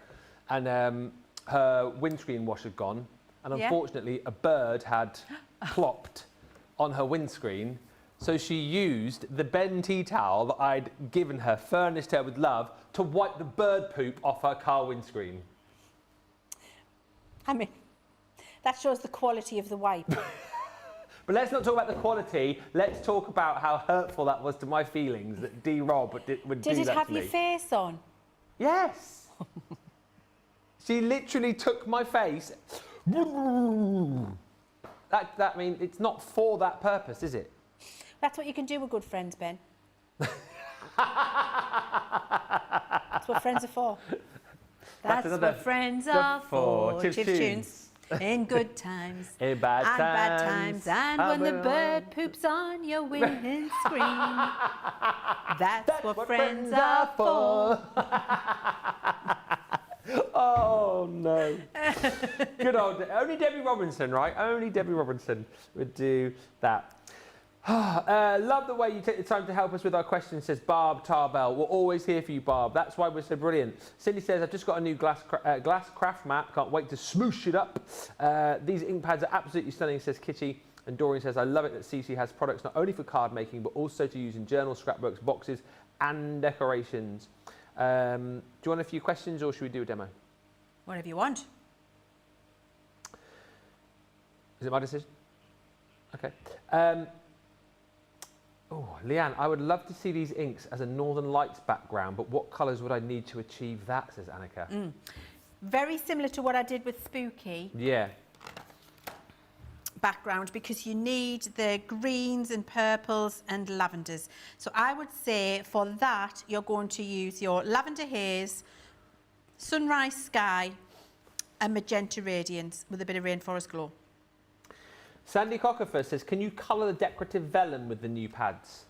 and her windscreen wash had gone, and unfortunately a bird had plopped on her windscreen. So she used the Ben tea towel that I'd given her, furnished her with love, to wipe the bird poop off her car windscreen. I mean, that shows the quality of the wipe. But let's not talk about the quality. Let's talk about how hurtful that was to my feelings that D. Rob would do that to me. Did it have your face on? Yes. She literally took my face. That mean it's not for that purpose, is it? That's what you can do with good friends, Ben. That's what friends are for. That's what friends are for. Chiv tunes. In good times. In bad times. And bad times. And when the bird poops on your windscreen. That's what friends are for. Oh, no. Good old... Only Debbie Robinson, right? Only Debbie Robinson would do that. Love the way you take the time to help us with our questions, says Barb Tarbell. We're always here for you, Barb. That's why we're so brilliant. Cindy says, I've just got a new glass craft mat. Can't wait to smoosh it up. These ink pads are absolutely stunning, says Kitty. And Doreen says, I love it that CC has products not only for card making, but also to use in journals, scrapbooks, boxes, and decorations. Do you want a few questions, or should we do a demo? Whatever you want. Is it my decision? Okay. Oh, Leanne, I would love to see these inks as a Northern Lights background, but what colours would I need to achieve that, says Annika. Very similar to what I did with Spooky. Yeah. background because you need the greens and purples and lavenders. So I would say for that you're going to use your lavender haze, sunrise sky and magenta radiance with a bit of rainforest glow. Sandy Cockerfer says, can you colour the decorative vellum with the new pads?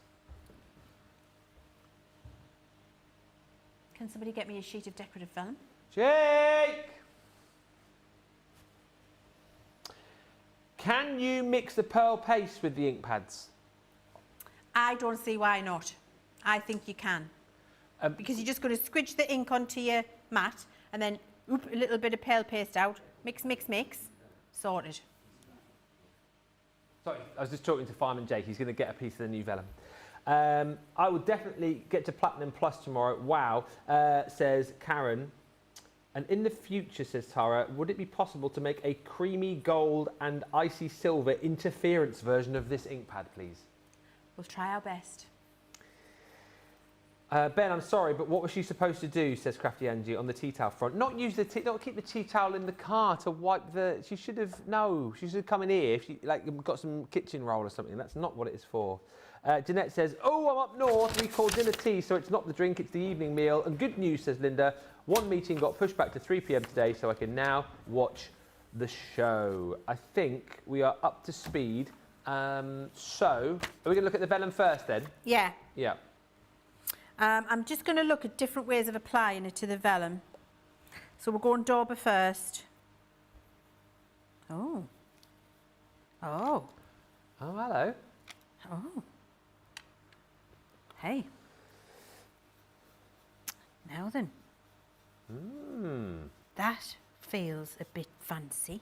Can somebody get me a sheet of decorative vellum? Jake! Can you mix the pearl paste with the ink pads? I don't see why not. I think you can. Because you're just going to squidge the ink onto your mat and then oop, a little bit of pearl paste out. Mix, mix, mix. Sorted. Sorry, I was just talking to Fireman Jake. He's going to get a piece of the new vellum. I will definitely get to Platinum Plus tomorrow. Wow, says Karen. And in the future, says Tara, would it be possible to make a creamy gold and icy silver interference version of this ink pad, please? We'll try our best. Ben, I'm sorry, but what was she supposed to do, says Crafty Angie, on the tea towel front? Not use the not keep the tea towel in the car to wipe the... She should have... No, she should have come in here if she got some kitchen roll or something. That's not what it is for. Jeanette says, oh, I'm up north. We call dinner tea, so it's not the drink, it's the evening meal. And good news, says Linda. One meeting got pushed back to 3 p.m. today, so I can now watch the show. I think we are up to speed. So, are we going to look at the vellum first then? Yeah. Yeah. I'm just going to look at different ways of applying it to the vellum. So we're going dauber first. Oh. Oh. Oh, hello. Oh. Hey. Now then. That feels a bit fancy.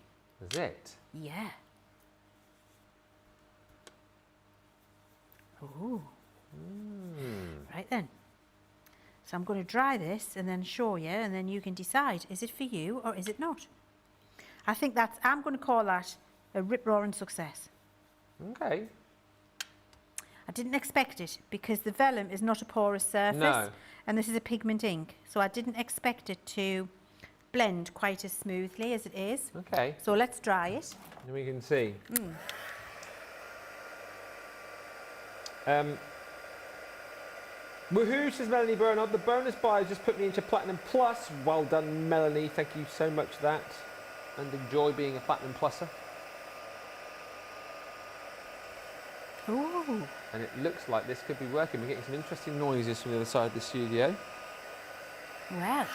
Is it? Yeah. Oh. Right then. So I'm going to dry this and then show you, and then you can decide, is it for you or is it not? I think that's, I'm going to call that a rip-roaring success. Okay. I didn't expect it because the vellum is not a porous surface. No. And this is a pigment ink. So I didn't expect it to blend quite as smoothly as it is. Okay. So let's dry it. And we can see. Woohoo, says Melanie Bernard. The bonus buy just put me into Platinum Plus. Well done, Melanie. Thank you so much for that. And enjoy being a Platinum Pluser. Ooh. And it looks like this could be working. We're getting some interesting noises from the other side of the studio. Well,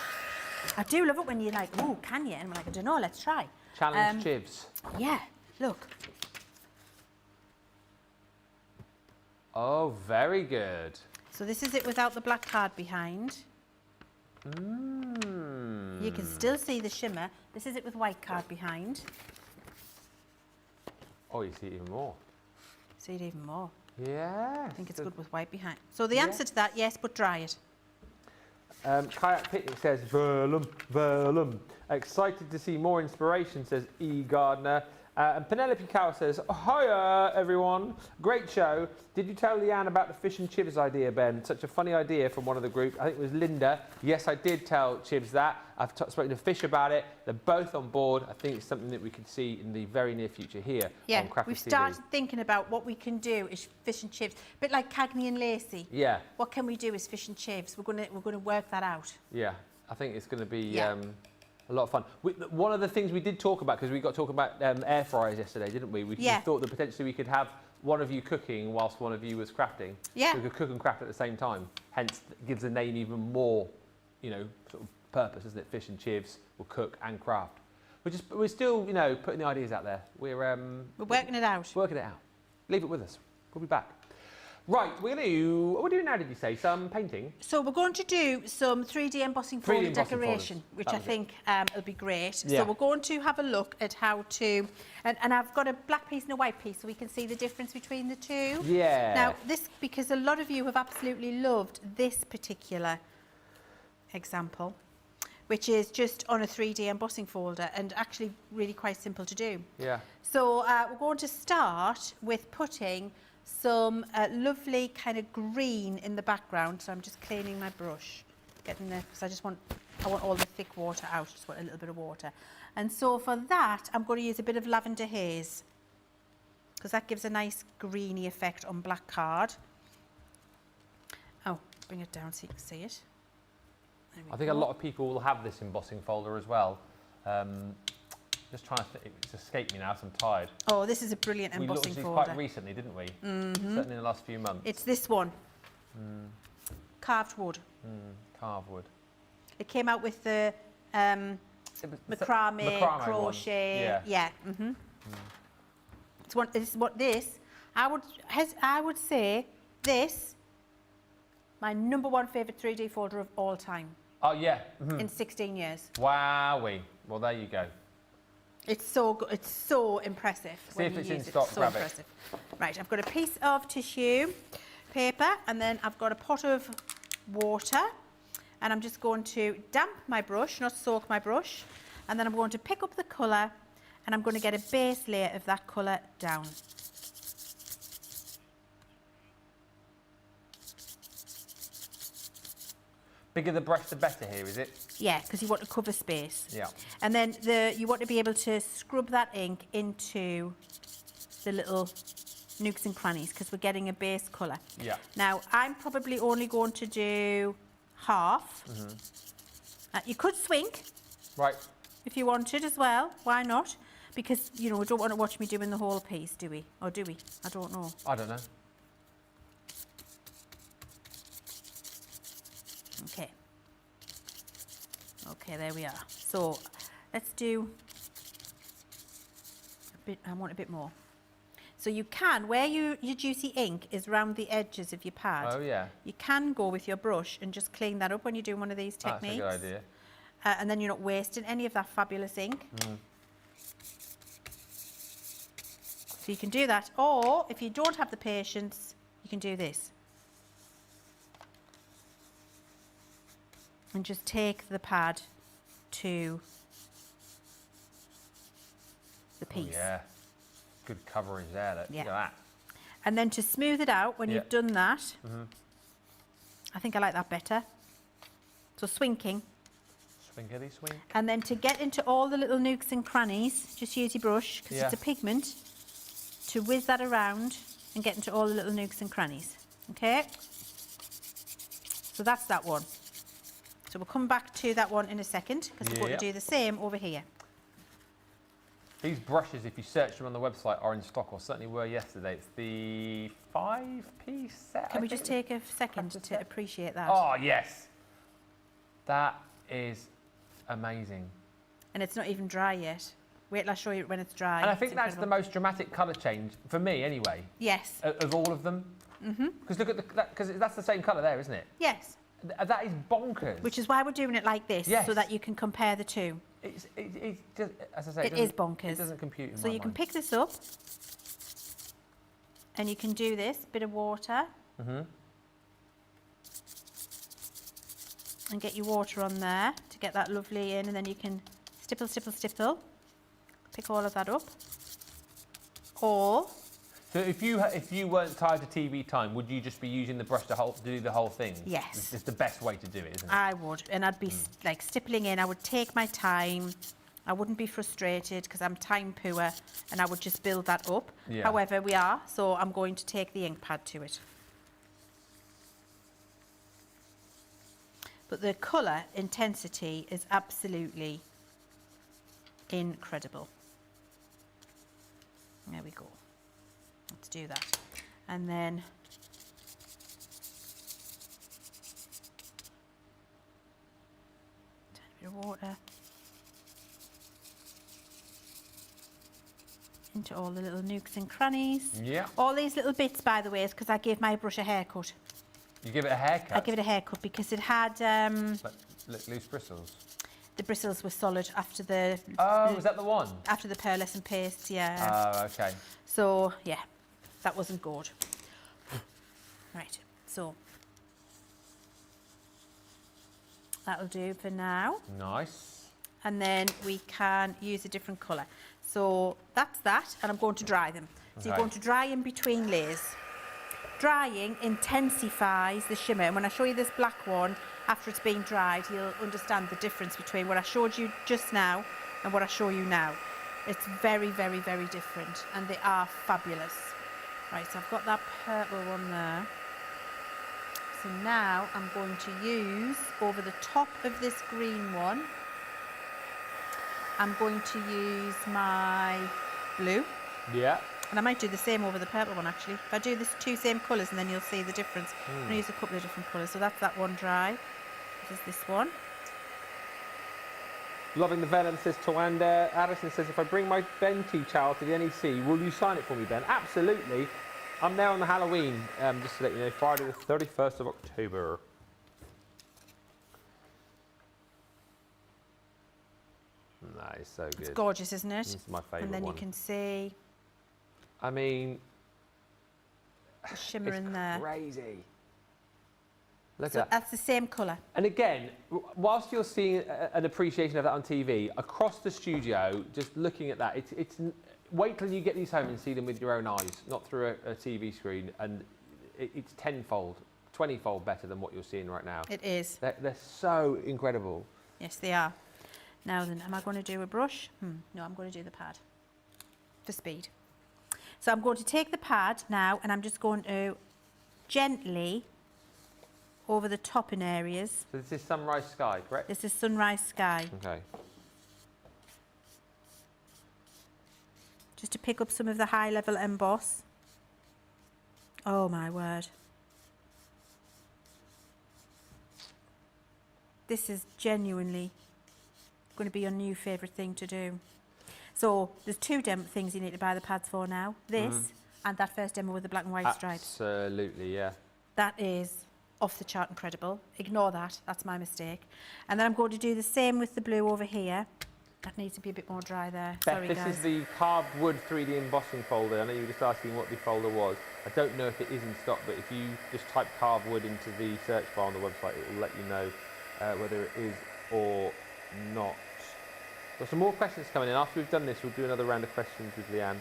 I do love it when you're like, ooh, can you? And I'm like, I don't know, let's try. Challenge Chivs. Yeah, look. Oh, very good. So this is it without the black card behind. You can still see the shimmer. This is it with white card behind. Oh, you see it even more. See it even more. Yeah. I think it's good with white behind. So the answer to that, yes, but dry it. Kayak Picnic says, Vellum, Vellum. Excited to see more inspiration, says E. Gardner. And Penelope Cow says, hiya, everyone. Great show. Did you tell Leann about the fish and Chivers idea, Ben? Such a funny idea from one of the group. I think it was Linda. Yes, I did tell Chivs that. I've spoken to Fish about it. They're both on board. I think it's something that we could see in the very near future here on Crafters we've TV. started thinking about what we can do as fish and chips. A bit like Cagney and Lacey. Yeah. What can we do as fish and chips? We're gonna work that out. Yeah, I think it's going to be... Yeah. A lot of fun. One of the things we did talk about, because we got to talk about air fryers yesterday, didn't we? We thought that potentially we could have one of you cooking whilst one of you was crafting. Yeah. So we could cook and craft at the same time. Hence, it gives the name even more, you know, sort of purpose, isn't it? Fish and Chivs will cook and craft. We're still, you know, putting the ideas out there. We're working it out. Working it out. Leave it with us. We'll be back. Right, we're going to do, what are we doing now, did you say? Some painting? So we're going to do some 3D embossing folder decoration, which I think will be great. Yeah. So we're going to have a look at how to, and I've got a black piece and a white piece so we can see the difference between the two. Yeah. Now this, because a lot of you have absolutely loved this particular example, which is just on a 3D embossing folder and actually really quite simple to do. Yeah. So we're going to start with putting some lovely kind of green in the background. So I'm just cleaning my brush, getting there, because I want all the thick water out. Just want a little bit of water. And so for that, I'm going to use a bit of lavender haze. because that gives a nice greeny effect on black card. Oh, bring it down so you can see it. I think a lot of people will have this embossing folder as well. Just trying to think, it's escaped me now, so I'm tired. Oh, this is a brilliant embossing folder. We looked at folder. these quite recently, didn't we? Certainly in the last few months. It's this one. Carved wood. Carved wood. It came out with the macrame, crochet. Yeah. I would say this, my #1 favourite 3D folder of all time. Oh yeah. In 16 years. Wowee. Well, there you go. It's so good. It's so impressive. See if it's in stock. Grab it. Right, I've got a piece of tissue paper, and then I've got a pot of water, and I'm just going to damp my brush, not soak my brush, and then I'm going to pick up the colour, and I'm going to get a base layer of that colour down. Bigger the brush, the better here, is it? Yeah, because you want to cover space. Yeah. And then you want to be able to scrub that ink into the little nooks and crannies, because we're getting a base colour. Yeah. Now, I'm probably only going to do half. You could swink. Right. If you wanted as well, why not? Because, you know, we don't want to watch me doing the whole piece, do we? Or do we? I don't know. I don't know. Okay. Okay, there we are. So, let's do a bit, I want a bit more. So you can, where your juicy ink is round the edges of your pad, Oh yeah. you can go with your brush and just clean that up when you're doing one of these techniques. That's a good idea. And then you're not wasting any of that fabulous ink. So you can do that, or if you don't have the patience, you can do this. And just take the pad to the piece. Oh, yeah. Good coverage there. Look at that. And then to smooth it out, when you've done that, I think I like that better. So swinking. Swinkity swink. And then to get into all the little nooks and crannies, just use your brush, because it's a pigment, to whiz that around and get into all the little nooks and crannies. Okay? So that's that one. So we'll come back to that one in a second, because we're going to do the same over here. These brushes, if you search them on the website, are in stock, or certainly were yesterday. It's the 5-piece set. Can we just take a second to appreciate that? Oh, yes. That is amazing. And it's not even dry yet. Wait till I show you when it's dry. And I think that's the most dramatic colour change, for me anyway. Yes. Of all of them. Because look at because that's the same colour there, isn't it? Yes. That is bonkers. Which is why we're doing it like this, so that you can compare the two. It's just, as I say, it is bonkers. It doesn't compute in So you can pick this up, and you can do this, bit of water. And get your water on there to get that lovely in, and then you can stipple, stipple, stipple. Pick all of that up. Or... So if you weren't tied to TV time, would you just be using the brush to do the whole thing? Yes. It's the best way to do it, isn't it? I would, and I'd be like stippling in. I would take my time. I wouldn't be frustrated because I'm time poor, and I would just build that up. Yeah. However, we are, so I'm going to take the ink pad to it. But the colour intensity is absolutely incredible. There we go. Let's do that. And then tiny bit of water into all the little nooks and crannies. Yeah. All these little bits, by the way, is because I gave my brush a haircut. You give it a haircut? I give it a haircut because it had loose bristles. The bristles were solid after the... Oh, was that the one? After the pearlescent paste, yeah. Oh, okay. So, yeah, that wasn't good. Right, so that'll do for now. Nice. And then we can use a different colour. So that's that, and I'm going to dry them. So you're going to dry in between layers. Drying intensifies the shimmer, and when I show you this black one, after it's been dried, you'll understand the difference between what I showed you just now and what I show you now. It's very, very, very different, and they are fabulous. Right, so I've got that purple one there. So now I'm going to use, over the top of this green one, I'm going to use my blue. Yeah. And I might do the same over the purple one, actually. If I do this 2 same colours, and then you'll see the difference. I'm going to use a couple of different colours. So that's that one dry. This is this one. Loving the Vellum, says Tawanda. Addison says, if I bring my Benti child to the NEC, will you sign it for me, Ben? Absolutely. I'm there on the Halloween, just to let you know, Friday the 31st of October. That is so good. It's gorgeous, isn't it? It's my favourite And then one. you can see I mean, the shimmer in there. crazy. Look So at that. that's the same colour. And again, whilst you're seeing an appreciation of that on TV, across the studio, just looking at that, wait till you get these home and see them with your own eyes, not through a TV screen, and it's tenfold, 20-fold better than what you're seeing right now. It is. They're so incredible. Yes, they are. Now then, am I going to do a brush? No, I'm going to do the pad for speed. So I'm going to take the pad now, and I'm just going to gently over the topping areas. So this is Sunrise Sky, correct? This is Sunrise Sky. Okay. Just to pick up some of the high level emboss. Oh my word. This is genuinely going to be your new favourite thing to do. So there's 2 things you need to buy the pads for now. This and that first demo with the black and white stripes. Absolutely, yeah. That is off the chart incredible. Ignore that, that's my mistake. And then I'm going to do the same with the blue over here. That needs to be a bit more dry there. Beth, Sorry this guys. is the carved wood 3D embossing folder. I know you were just asking what the folder was. I don't know if it is in stock, but if you just type carved wood into the search bar on the website, it will let you know whether it is or not. Got some more questions coming in. After we've done this, we'll do another round of questions with Leann.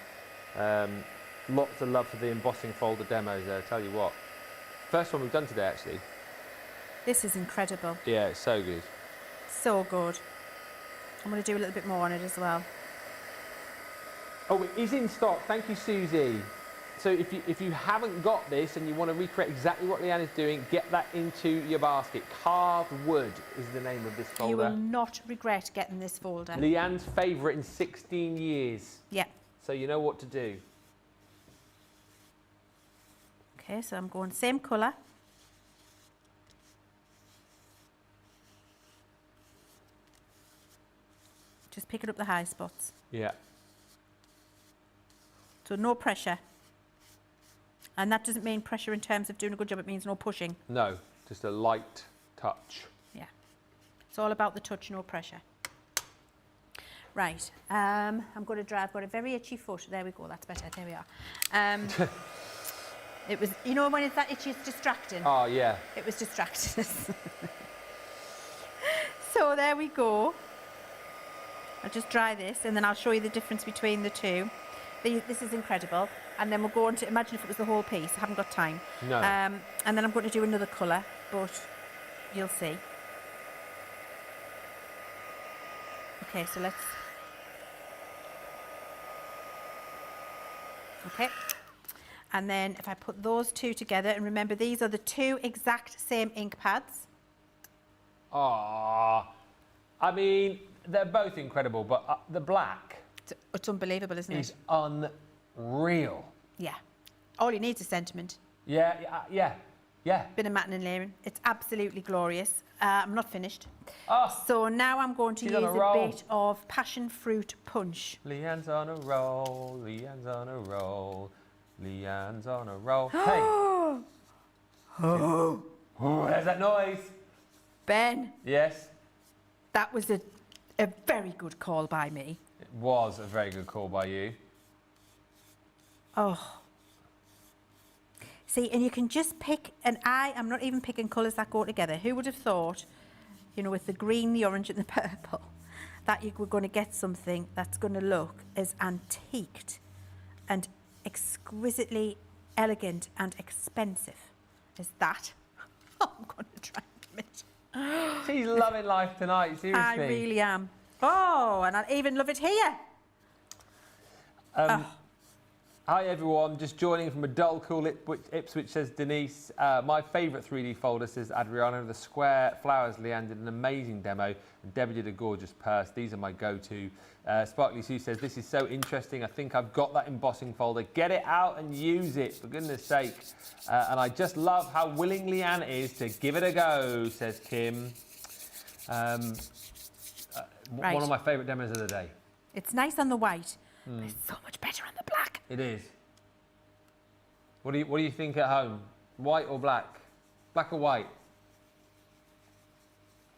Lots of love for the embossing folder demos there, I tell you what. First one we've done today, actually. This is incredible. Yeah, it's so good. So good. I'm going to do a little bit more on it as well. Oh, it is in stock. Thank you, Susie. So if you haven't got this and you want to recreate exactly what Leann is doing, get that into your basket. Carved wood is the name of this folder. You will not regret getting this folder. Leann's favourite in 16 years. Yeah. So you know what to do. Okay, so I'm going same colour. Just picking up the high spots. Yeah. So no pressure. And that doesn't mean pressure in terms of doing a good job, it means no pushing. No, just a light touch. Yeah. It's all about the touch, no pressure. Right, I'm going to dry. I've got a very itchy foot. There we go, that's better. There we are. It was, you know when it's that itchy, it's distracting. Oh, yeah. It was distracting us. So there we go. I'll just dry this and then I'll show you the difference between the two. This is incredible. And then we'll go on to, imagine if it was the whole piece. I haven't got time. No. And then I'm going to do another colour, but you'll see. Okay, so let's... Okay. And then if I put those 2 together, and remember these are the 2 exact same ink pads. Ah, I mean, they're both incredible, but the black It's unbelievable, isn't is it? unreal. Yeah. All you need is sentiment. Yeah. Bit of matting and layering. It's absolutely glorious. I'm not finished. Oh, So now I'm going to she's use on a a roll. bit of passion fruit punch. Leann's on a roll, Leann's on a roll, Leann's on a roll. Hey! Oh, there's that noise. Ben, Yes, that was a very good call by me. it was a very good call by you. Oh. See, and you can just pick, and I'm not even picking colours that go together. Who would have thought, you know, with the green, the orange and the purple, that you were going to get something that's going to look as antiqued and exquisitely elegant and expensive as that. I'm going to try and commit. She's loving life tonight, seriously. I really am. Oh, and I even love it here. Hi everyone, just joining from a dull, cool Ipswich, says Denise. My favourite 3D folder, says Adriana. The square flowers, Leann did an amazing demo and Debbie did a gorgeous purse. These are my go-to. Sparkly Sue says, this is so interesting. I think I've got that embossing folder. Get it out and use it, for goodness sake. And I just love how willing Leann is to give it a go, says Kim. Right. One of my favourite demos of the day. It's nice on the white, but it's so much better on the black. It is. What do you think at home? White or black? Black or white?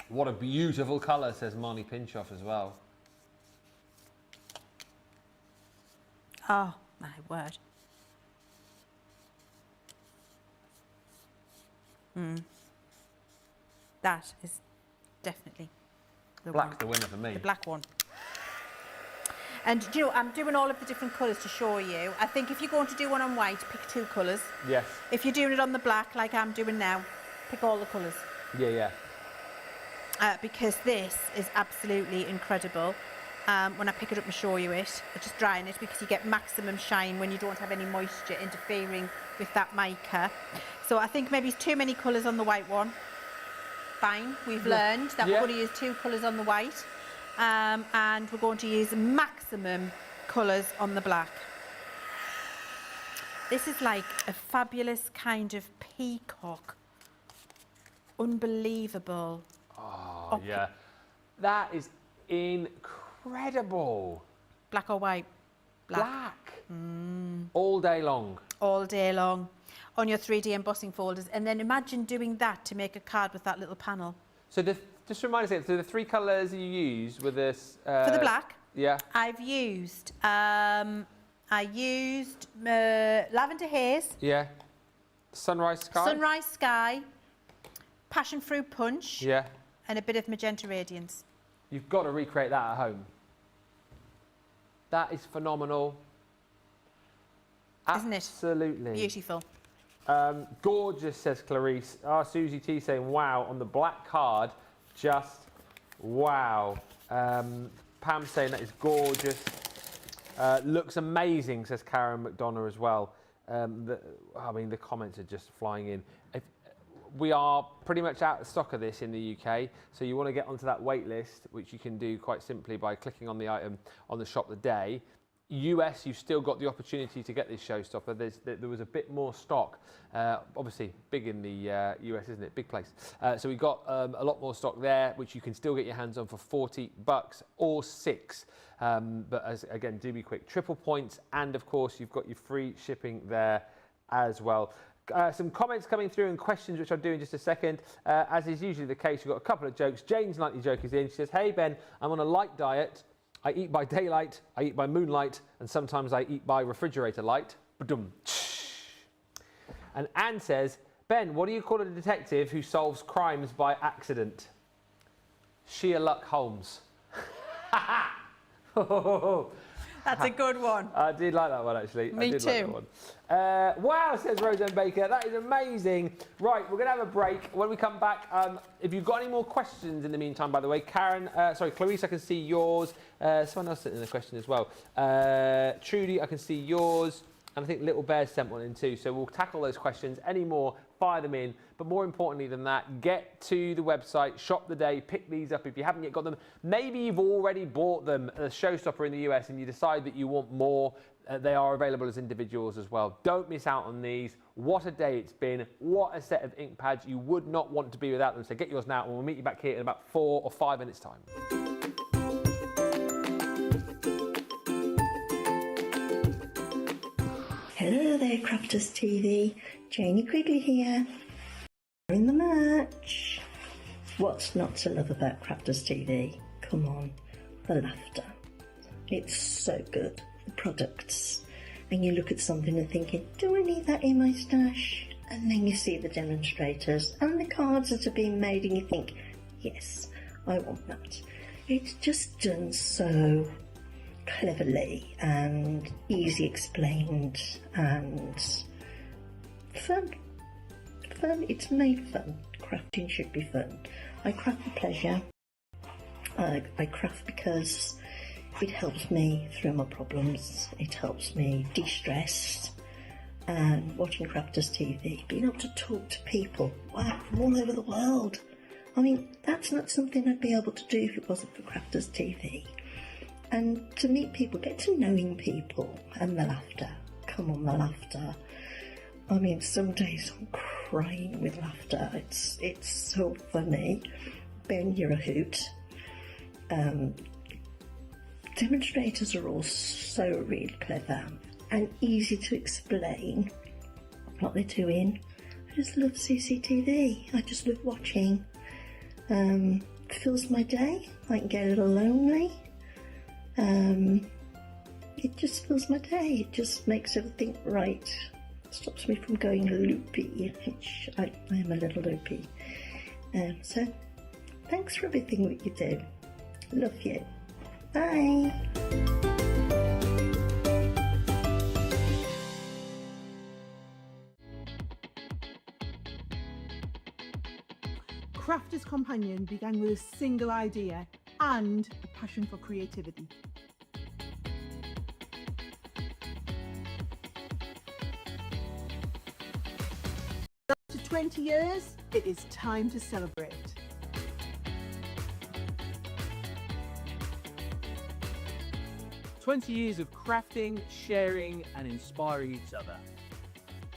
What a beautiful colour, says Marnie Pinchoff as well. Oh, my word. That is definitely the Black's one. the winner for me. The black one. And do you know, I'm doing all of the different colours to show you. I think if you're going to do one on white, pick 2 colours. Yes. If you're doing it on the black, like I'm doing now, pick all the colours. Yeah. Because this is absolutely incredible. When I pick it up and show you it, I'm just drying it because you get maximum shine when you don't have any moisture interfering with that mica. So I think maybe it's too many colours on the white one. Fine, we've learned that we're going to use 2 colours on the white. And we're going to use maximum colours on the black. This is like a fabulous kind of peacock. Unbelievable. Oh, yeah. That is incredible. Black or white? Black. All day long. All day long on your 3D embossing folders. And then imagine doing that to make a card with that little panel. So just remind us, so the 3 colours you use with this... For the black? Yeah. I've used, lavender haze. Yeah. Sunrise sky. Sunrise sky, passion fruit punch. Yeah. And a bit of magenta radiance. You've got to recreate that at home. That is phenomenal. Isn't it? Absolutely. Beautiful. Gorgeous, says Clarice. Susie T saying, wow, on the black card, just wow. Pam saying that is gorgeous. Looks amazing, says Karen McDonough as well. I mean, the comments are just flying in. We are pretty much out of stock of this in the UK, so you want to get onto that wait list, which you can do quite simply by clicking on the item on the shop the day. US, you've still got the opportunity to get this showstopper. There was a bit more stock. Obviously, big in the US, isn't it? Big place. So we got a lot more stock there, which you can still get your hands on for $40 or 6. But again, do be quick. Triple points, and of course, you've got your free shipping there as well. Some comments coming through and questions, which I'll do in just a second. As is usually the case, we've got a couple of jokes. Jane's nightly joke is in. She says, hey, Ben, I'm on a light diet. I eat by daylight, I eat by moonlight, and sometimes I eat by refrigerator light. Ba-dum. And Anne says, Ben, what do you call a detective who solves crimes by accident? Sherlock Holmes. That's a good one. I did like that one, actually. Me too. Like that one. Wow, says Roseanne Baker. That is amazing. Right, we're going to have a break. When we come back, if you've got any more questions in the meantime, by the way, Clarice, I can see yours. Someone else sent in a question as well. Trudy, I can see yours. And I think Little Bear sent one in too. So we'll tackle those questions. Any more, fire them in. But more importantly than that, get to the website, shop the day, pick these up if you haven't yet got them. Maybe you've already bought them as a showstopper in the US and you decide that you want more. They are available as individuals as well. Don't miss out on these. What a day it's been. What a set of ink pads. You would not want to be without them. So get yours now and we'll meet you back here in about 4 or 5 minutes' time. Hello there, Crafters TV. Janie Quigley here. In the match. What's not to love about Crafters TV? Come on, the laughter. It's so good. The products. And you look at something and thinking, do I need that in my stash? And then you see the demonstrators and the cards that are being made and you think, yes, I want that. It's just done so cleverly and easy explained and fun. It's made fun. Crafting should be fun. I craft for pleasure. I craft because it helps me through my problems. It helps me de-stress. And watching Crafters TV, being able to talk to people, wow, from all over the world. I mean, that's not something I'd be able to do if it wasn't for Crafters TV. And to meet people, get to knowing people, and the laughter. Come on, the laughter. I mean, some days I'm crying with laughter. It's so funny. Ben, you're a hoot. Demonstrators are all so really clever and easy to explain what they're doing. I just love CCTV. I just love watching. Fills my day. I can get a little lonely. It just fills my day. It just makes everything right. Stops me from going loopy, which I am a little loopy. So thanks for everything that you do. Love you. Bye. Crafters Companion began with a single idea and a passion for creativity. After 20 years, it is time to celebrate. "20 years of crafting, sharing and inspiring each other."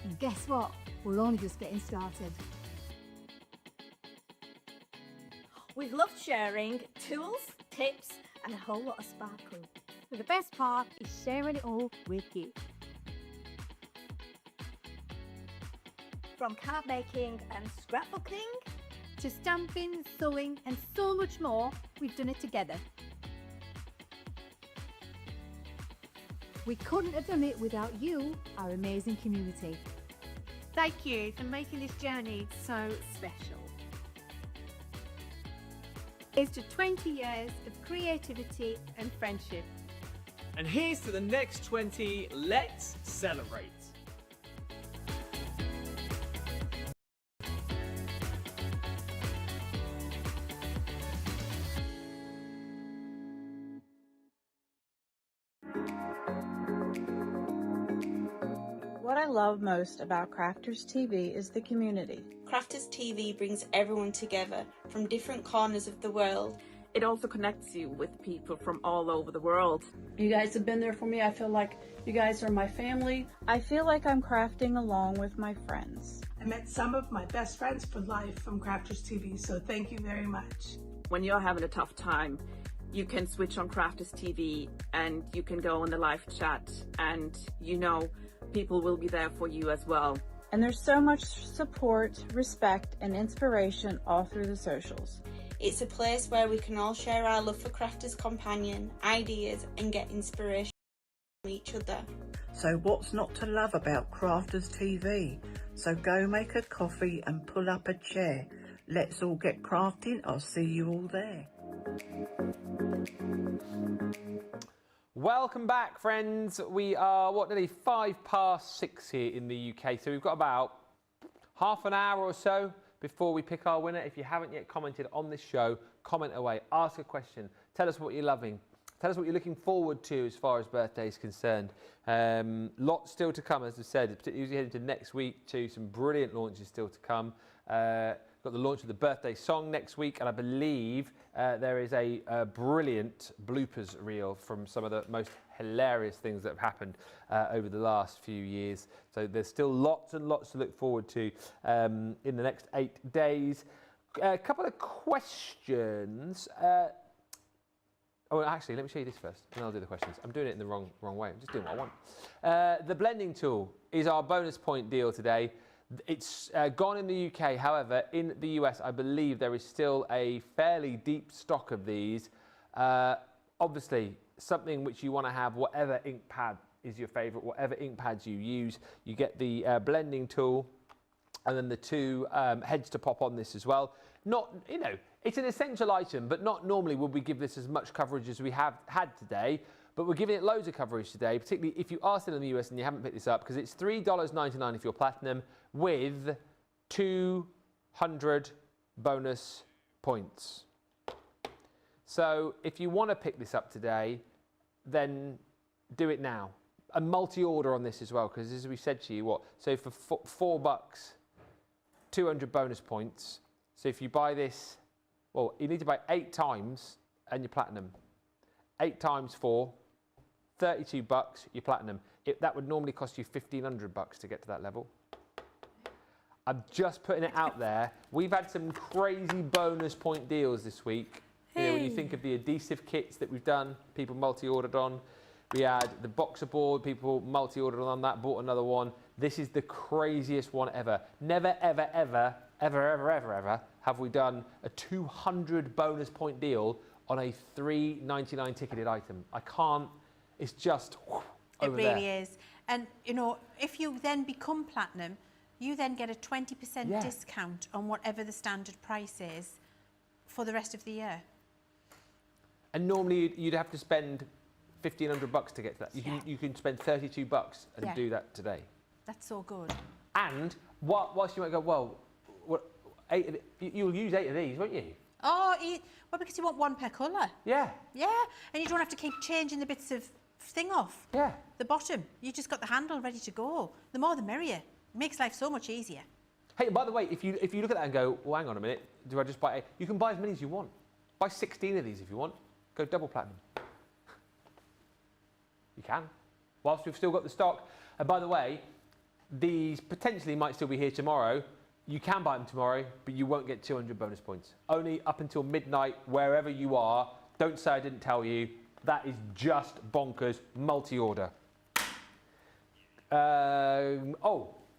And guess what? We're only just getting started. We've loved sharing tools, tips and a whole lot of sparkle. But the best part is sharing it all with you. From card making and scrapbooking To stamping, sewing and so much more, we've done it together. We couldn't have done it without you, our amazing community. Thank you for making this journey so special. Here's to 20 years of creativity and friendship. And here's to the next 20. Let's celebrate. What I love most about Crafters TV is the community. Crafters TV brings everyone together from different corners of the world. It also connects you with people from all over the world. You guys have been there for me. I feel like you guys are my family. I feel like I'm crafting along with my friends. I met some of my best friends for life from Crafters TV, so thank you very much. When you're having a tough time, you can switch on Crafters TV and you can go on the live chat and you know people will be there for you as well. And there's so much support, respect, and inspiration all through the socials. It's a place where we can all share our love for Crafters Companion, ideas and get inspiration from each other. So what's not to love about Crafters TV? So go make a coffee and pull up a chair. Let's all get crafting. I'll see you all there. Welcome back, friends. We are, nearly 6:05 here in the UK. So we've got about half an hour or so before we pick our winner. If you haven't yet commented on this show, comment away, ask a question, tell us what you're loving, tell us what you're looking forward to as far as birthday is concerned. Lots still to come, as I said, particularly heading to next week too. Some brilliant launches still to come. Got the launch of the birthday song next week, and I believe there is a brilliant bloopers reel from some of the most hilarious things that have happened over the last few years. So there's still lots and lots to look forward to in the next 8 days. A couple of questions. Oh, actually, let me show you this first, and I'll do the questions. I'm doing it in the wrong way. I'm just doing what I want. The blending tool is our bonus point deal today. It's gone in the UK. However, in the US, I believe there is still a fairly deep stock of these. Obviously, something which you want to have, whatever ink pad is your favorite, whatever ink pads you use. You get the blending tool and then the two heads to pop on this as well. Not, you know, it's an essential item, but not normally would we give this as much coverage as we have had today. But we're giving it loads of coverage today, particularly if you are still in the US and you haven't picked this up, because it's $3.99 if you're platinum with 200 bonus points. So if you want to pick this up today, then do it now. A multi-order on this as well, because as we said to you, so for $4, 200 bonus points. So if you buy this, well, you need to buy 8 times and you're platinum. 8 times 4, $32, you're platinum. That would normally cost you $1,500 to get to that level. I'm just putting it out there. We've had some crazy bonus point deals this week. You know, when you think of the adhesive kits that we've done, people multi-ordered on. We had the boxer board, people multi-ordered on that, bought another one. This is the craziest one ever. Never, ever, ever, ever, ever, ever, ever have we done a 200 bonus point deal on a $3.99 ticketed item. I can't, it's just over there. It really is. And, you know, if you then become platinum, you then get a 20% discount on whatever the standard price is for the rest of the year. And normally you'd have to spend $1,500 to get to that. You can spend $32 and do that today. That's so good. And whilst you might go, well, you'll use 8 of these, won't you? Oh, well, because you want one per colour. Yeah. Yeah, and you don't have to keep changing the bits of thing off. Yeah. The bottom, you just got the handle ready to go. The more the merrier. It makes life so much easier. Hey, by the way, if you look at that and go, well, hang on a minute, do I just buy 8? You can buy as many as you want. Buy 16 of these if you want. Go double platinum. You can, whilst we've still got the stock. And by the way, these potentially might still be here tomorrow. You can buy them tomorrow, but you won't get 200 bonus points. Only up until midnight, wherever you are. Don't say I didn't tell you. That is just bonkers, multi-order.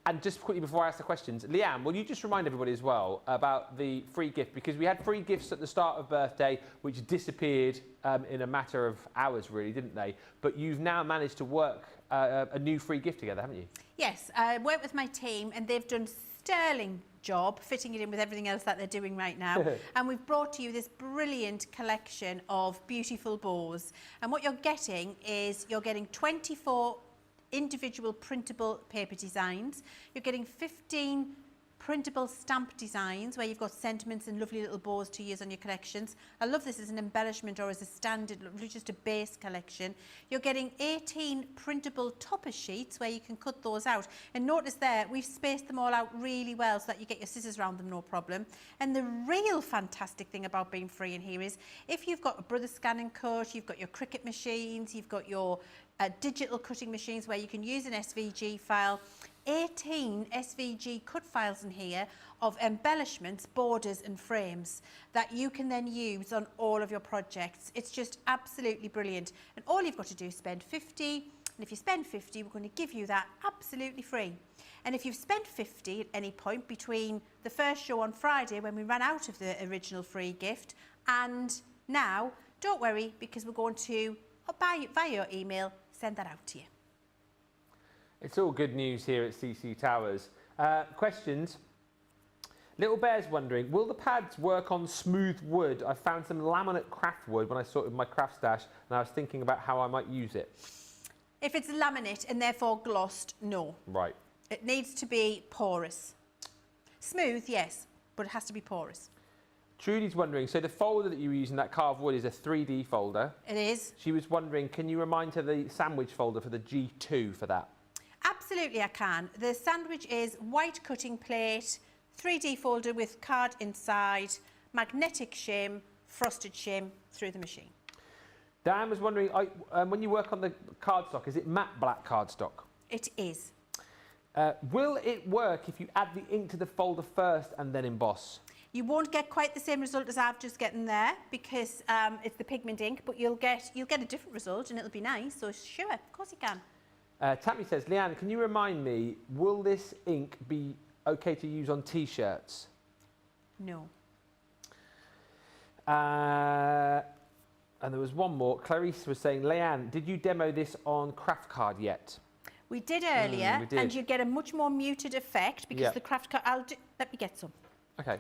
And just quickly before I ask the questions, Leann, will you just remind everybody as well about the free gift? Because we had free gifts at the start of birthday, which disappeared in a matter of hours, really, didn't they? But you've now managed to work a new free gift together, haven't you? Yes, I worked with my team and they've done sterling job fitting it in with everything else that they're doing right now. And we've brought to you this brilliant collection of beautiful bows. And what you're getting is you're getting 24 individual printable paper designs. You're getting 15 printable stamp designs where you've got sentiments and lovely little bows to use on your collections. I love this as an embellishment or as a standard, just a base collection. You're getting 18 printable topper sheets where you can cut those out. And notice there, we've spaced them all out really well so that you get your scissors around them, no problem. And the real fantastic thing about being free in here is if you've got a Brother Scan and Cut, you've got your Cricut machines, you've got your digital cutting machines where you can use an SVG file, 18 SVG cut files in here of embellishments, borders and frames that you can then use on all of your projects. It's just absolutely brilliant. And all you've got to do is spend 50, and if you spend 50, we're going to give you that absolutely free. And if you've spent 50 at any point between the first show on Friday when we ran out of the original free gift and now, don't worry, because we're going to, via your email, send that out to you. It's all good news here at CC Towers. Questions? Little Bear's wondering, will the pads work on smooth wood? I found some laminate craft wood when I sorted my craft stash and I was thinking about how I might use it. If it's laminate and therefore glossed, no. Right. It needs to be porous. Smooth, yes, but it has to be porous. Trudy's wondering, so the folder that you were using, that carved wood, is a 3D folder. It is. She was wondering, can you remind her the sandwich folder for the G2 for that? Absolutely, I can. The sandwich is white cutting plate, 3D folder with card inside, magnetic shim, frosted shim through the machine. Dan was wondering, when you work on the cardstock, is it matte black cardstock? It is. Will it work if you add the ink to the folder first and then emboss? You won't get quite the same result as I've just gotten there because it's the pigment ink, but you'll get a different result and it'll be nice. So sure, of course you can. Tammy says, Leann, can you remind me, will this ink be okay to use on T-shirts? No. And there was one more. Clarice was saying, Leann, did you demo this on Craft Card yet? We did earlier, we did. and you get a much more muted effect because the Craft Card. Let me get some. Okay.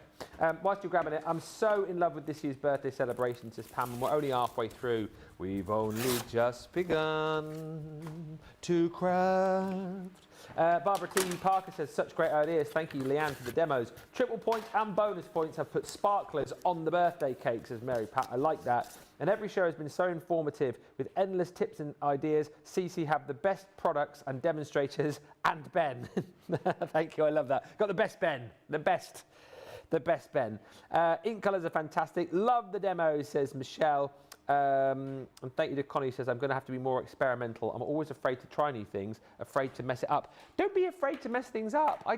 Whilst you're grabbing it, I'm so in love with this year's birthday celebration, says Pam, and we're only halfway through. We've only just begun to craft. Barbara T. Parker says, such great ideas. Thank you, Leann, for the demos. Triple points and bonus points have put sparklers on the birthday cake, says Mary Pat. I like that. And every show has been so informative with endless tips and ideas. CC have the best products and demonstrators, and Ben. Thank you, I love that. Got the best Ben, the best Ben. Ink colours are fantastic. Love the demos, says Michelle. And thank you to Connie, says, I'm going to have to be more experimental. I'm always afraid to try new things, afraid to mess it up. Don't be afraid to mess things up. I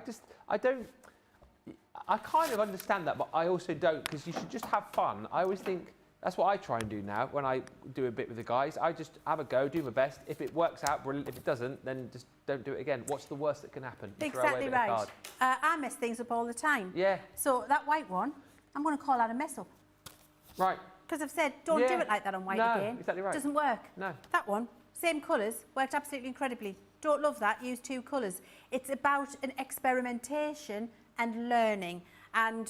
kind of understand that, but I also don't, because you should just have fun. I always think that's what I try and do now when I do a bit with the guys. I just have a go, do my best. If it works out, brilliant. If it doesn't, then just don't do it again. What's the worst that can happen? Exactly right. I mess things up all the time. Yeah. So that white one, I'm going to call that a mess up. Right. Because I've said, don't do it like that on white again. Exactly right. It doesn't work. No. That one, same colours, worked absolutely incredibly. Don't love that, use 2 colours. It's about an experimentation and learning. And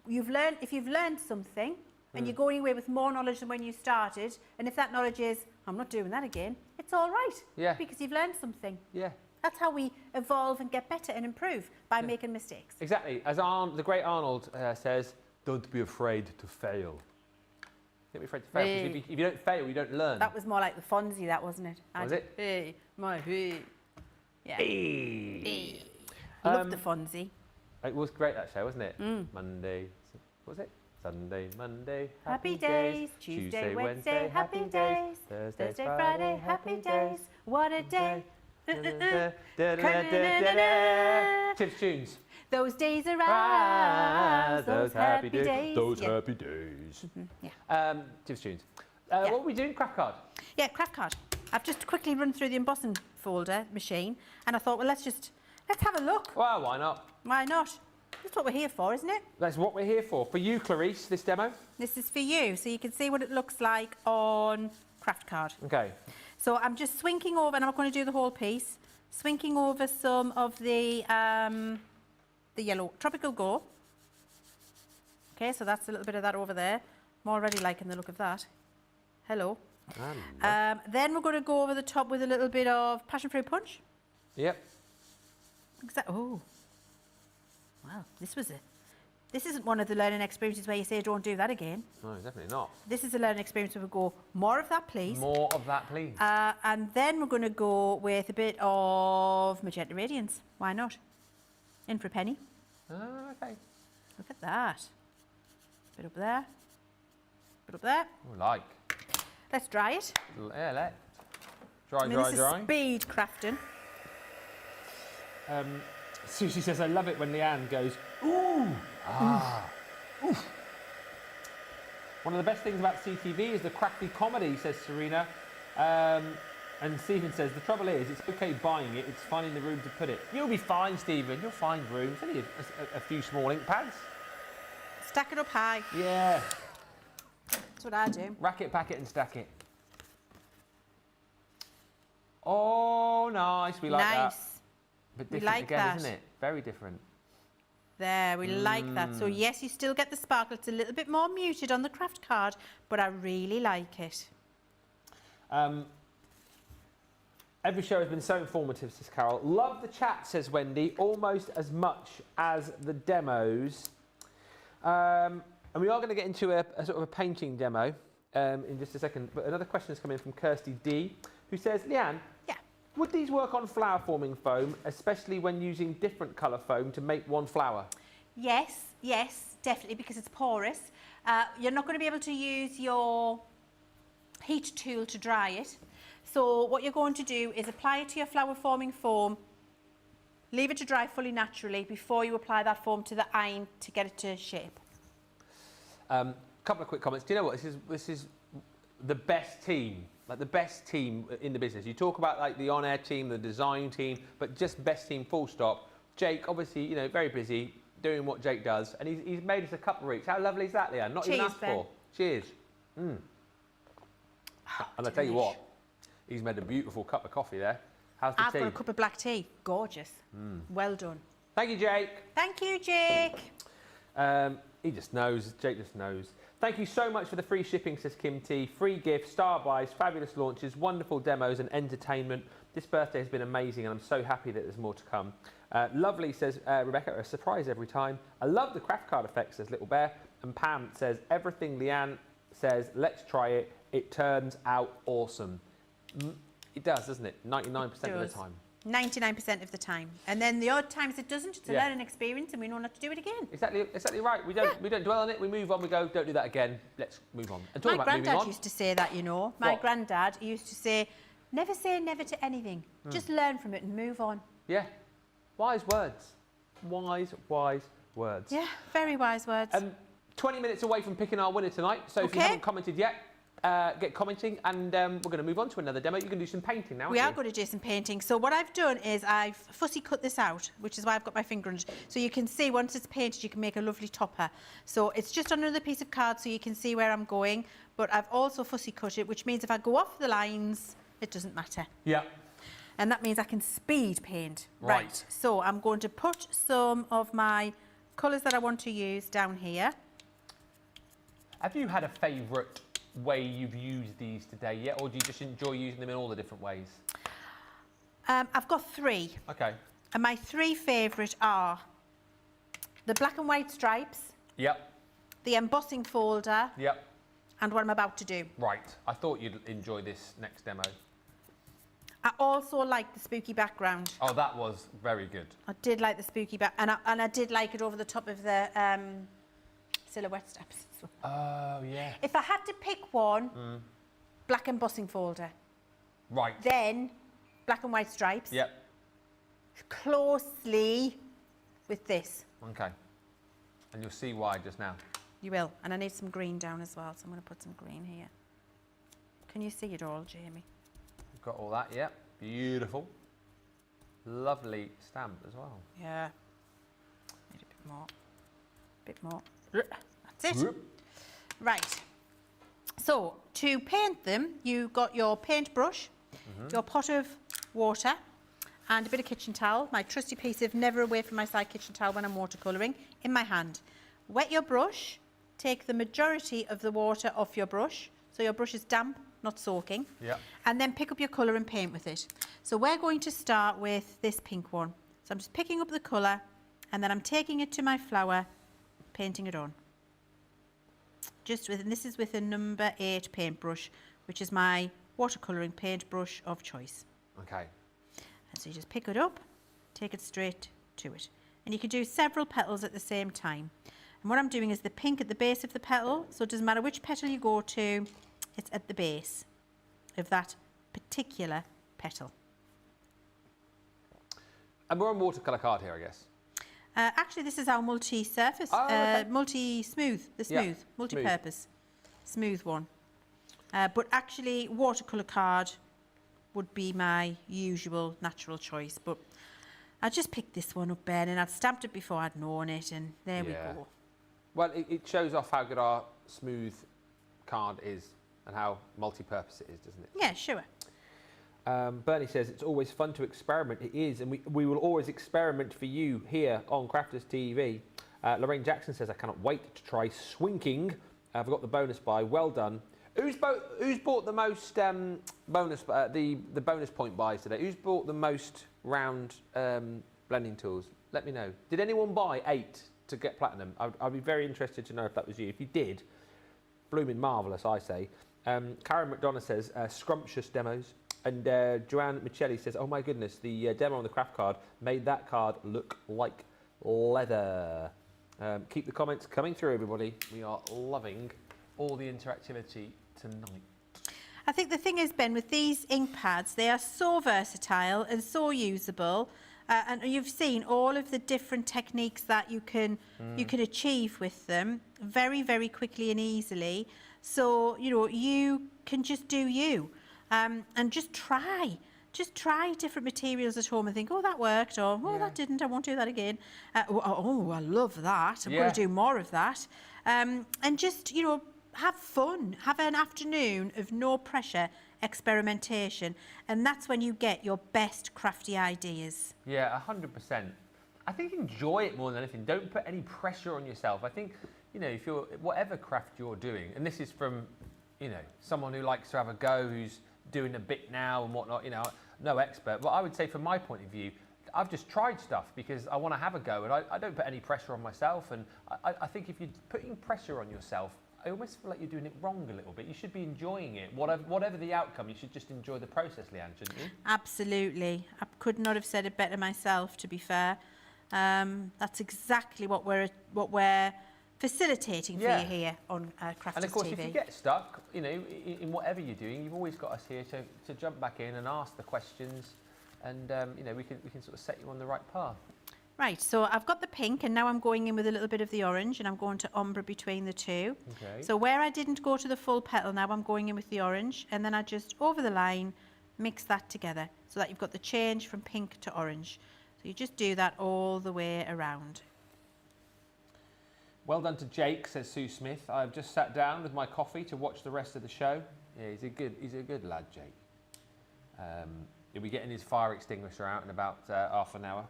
if you've learned something, and you're going away with more knowledge than when you started, and if that knowledge is, I'm not doing that again, it's all right. Yeah. Because you've learned something. Yeah. That's how we evolve and get better and improve, by making mistakes. Exactly. As the great Arnold says, don't be afraid to fail. Don't be afraid to fail, because if you don't fail, you don't learn. That was more like the Fonzie, that wasn't it? Was it? Hey, my hey. Yeah. Hey. Loved the Fonzie. It was great, that show, wasn't it? Monday, what was it? Sunday, Monday, happy days. Tuesday, Wednesday, happy days. Thursday, Friday, happy days. What a day. Tips tunes. Those days arise, those happy days. Those happy days. Tips tunes. What are we doing, craft card? Yeah, craft card. I've just quickly run through the embossing folder machine, and I thought, well, let's have a look. Well, why not? Why not? That's what we're here for, isn't it? That's what we're here for. For you, Clarice, this demo? This is for you, so you can see what it looks like on craft card. Okay. So I'm just swinking over, and I'm not going to do the whole piece, swinking over some of the yellow Tropical Go. Okay, so that's a little bit of that over there. I'm already liking the look of that. Hello. Then we're going to go over the top with a little bit of passion fruit punch. Yep. Oh. Wow, this isn't one of the learning experiences where you say, don't do that again. No, definitely not. This is a learning experience where we go, more of that, please. More of that, please. And then we're going to go with a bit of magenta radiance. Why not? In for a penny. Okay. Look at that. Bit up there. Bit up there. Oh, like. Let's dry it. Yeah, let. Dry. This is speed crafting. Susie says, I love it when Leann goes, ooh, oof. One of the best things about CTV is the crafty comedy, says Serena. And Stephen says, the trouble is, it's okay buying it, it's finding the room to put it. You'll be fine, Stephen, you'll find room. It's only a few small ink pads. Stack it up high. Yeah. That's what I do. Rack it, pack it, and stack it. Oh, nice, we like that. But different like again, that. Isn't it? Very different. There, we like that. So yes, you still get the sparkle. It's a little bit more muted on the craft card, but I really like it. Every show has been so informative, says Carol. Love the chat, says Wendy, almost as much as the demos. And we are going to get into a sort of a painting demo in just a second. But another question has come in from Kirsty D, who says, Leann, would these work on flower forming foam, especially when using different colour foam to make one flower? Yes, definitely, because it's porous. You're not going to be able to use your heat tool to dry it. So what you're going to do is apply it to your flower forming foam, leave it to dry fully naturally before you apply that foam to the iron to get it to shape. Couple of quick comments. Do you know what? This is the best team. Like the best team in the business. You talk about like the on-air team, the design team, but just best team full stop. Jake, obviously, you know, very busy doing what Jake does, and he's made us a couple each. How lovely is that, Leann? Not even asked for. Cheers. And I tell you what, he's made a beautiful cup of coffee there. How's the tea? I've got a cup of black tea. Gorgeous. Well done. Thank you, Jake. Thank you, Jake. He just knows. Jake just knows. Thank you so much for the free shipping, says Kim T. Free gifts, star buys, fabulous launches, wonderful demos and entertainment. This birthday has been amazing and I'm so happy that there's more to come. Lovely, says Rebecca, a surprise every time. I love the craft card effect, says Little Bear. And Pam says, everything Leann says, let's try it. It turns out awesome. It does, doesn't it? 99% of the time. 99% of the time. And then the odd times it doesn't, it's a learning experience and we know not to do it again. Exactly right. We don't dwell on it, we move on, we go, don't do that again, let's move on. And my granddad used to say that, you know. My granddad used to say never to anything. Just learn from it and move on. Yeah. Wise words. Wise words. Yeah, very wise words. 20 minutes away from picking our winner tonight, so if you haven't commented yet, get commenting, and we're going to move on to another demo. You can do some painting now. We are going to do some painting. So what I've done is I've fussy cut this out, which is why I've got my finger on it. So you can see once it's painted, you can make a lovely topper. So it's just on another piece of card, so you can see where I'm going. But I've also fussy cut it, which means if I go off the lines, it doesn't matter. Yeah. And that means I can speed paint. Right. So I'm going to put some of my colours that I want to use down here. Have you had a favourite way you've used these today yet, or do you just enjoy using them in all the different ways? I've got 3. Okay. And my 3 favourite are the black and white stripes. Yep. The embossing folder. Yep. And what I'm about to do. Right. I thought you'd enjoy this next demo. I also like the spooky background. Oh, that was very good. I did like the spooky and I did like it over the top of the silhouette steps. Oh, yeah. If I had to pick one, black embossing folder. Right. Then black and white stripes. Yep. Closely with this. Okay. And you'll see why just now. You will. And I need some green down as well, so I'm going to put some green here. Can you see it all, Jamie? You've got all that, yep. Beautiful. Lovely stamp as well. Yeah. Need a bit more. Bit more. That's it. Right. So, to paint them, you've got your paintbrush, your pot of water, and a bit of kitchen towel, my trusty piece of never away from my side kitchen towel when I'm watercolouring, in my hand. Wet your brush, take the majority of the water off your brush, so your brush is damp, not soaking, and then pick up your colour and paint with it. So we're going to start with this pink one. So I'm just picking up the colour, and then I'm taking it to my flower, painting it on. And this is with a number 8 paintbrush, which is my watercolouring paintbrush of choice. Okay. And so you just pick it up, take it straight to it. And you can do several petals at the same time. And what I'm doing is the pink at the base of the petal, so it doesn't matter which petal you go to, it's at the base of that particular petal. And we're on watercolour card here, I guess. Actually, this is our multi-surface, multi-smooth, multi-purpose, smooth one. But actually, watercolour card would be my usual natural choice. But I just picked this one up, Ben, and I'd stamped it before I'd known it, and there we go. Well, it shows off how good our smooth card is and how multi-purpose it is, doesn't it? Yeah, sure. Bernie says, it's always fun to experiment. It is, and we will always experiment for you here on Crafters TV. Lorraine Jackson says, I cannot wait to try swinking. I've got the bonus buy. Well done. Who's bought the most bonus the bonus point buys today? Who's bought the most round blending tools? Let me know. Did anyone buy 8 to get platinum? I'd be very interested to know if that was you. If you did, blooming marvellous, I say. Karen McDonough says, scrumptious demos. And Joanne Michelli says, oh my goodness, the demo on the craft card made that card look like leather. Keep the comments coming through, everybody. We are loving all the interactivity tonight. I think the thing is, Ben, with these ink pads, they are so versatile and so usable. And you've seen all of the different techniques that you can achieve with them very, very quickly and easily. So, you know, you can just do you. And just try different materials at home and think, oh, that worked, or oh, that didn't, I won't do that again. Oh, I love that, I'm going to do more of that. And just, you know, have fun, have an afternoon of no pressure experimentation, and that's when you get your best crafty ideas. Yeah, 100%. I think enjoy it more than anything. Don't put any pressure on yourself. I think you know, if you're, whatever craft you're doing, and this is from, you know, someone who likes to have a go, who's doing a bit now and whatnot, you know, no expert, but I would say from my point of view, I've just tried stuff because I want to have a go, and I don't put any pressure on myself. And I think if you're putting pressure on yourself, I almost feel like you're doing it wrong a little bit. You should be enjoying it. Whatever the outcome, you should just enjoy the process, Leann, shouldn't you? Absolutely. I could not have said it better myself, to be fair. That's exactly what we're facilitating for you here on Crafters TV. And of course, if you get stuck, you know, in whatever you're doing, you've always got us here to jump back in and ask the questions, and you know, we can sort of set you on the right path. Right, so I've got the pink, and now I'm going in with a little bit of the orange, and I'm going to ombre between the two. Okay. So where I didn't go to the full petal, now I'm going in with the orange, and then I just, over the line, mix that together, so that you've got the change from pink to orange. So you just do that all the way around. Well done to Jake, says Sue Smith. I've just sat down with my coffee to watch the rest of the show. Yeah, he's a good lad, Jake. He'll be getting his fire extinguisher out in about half an hour.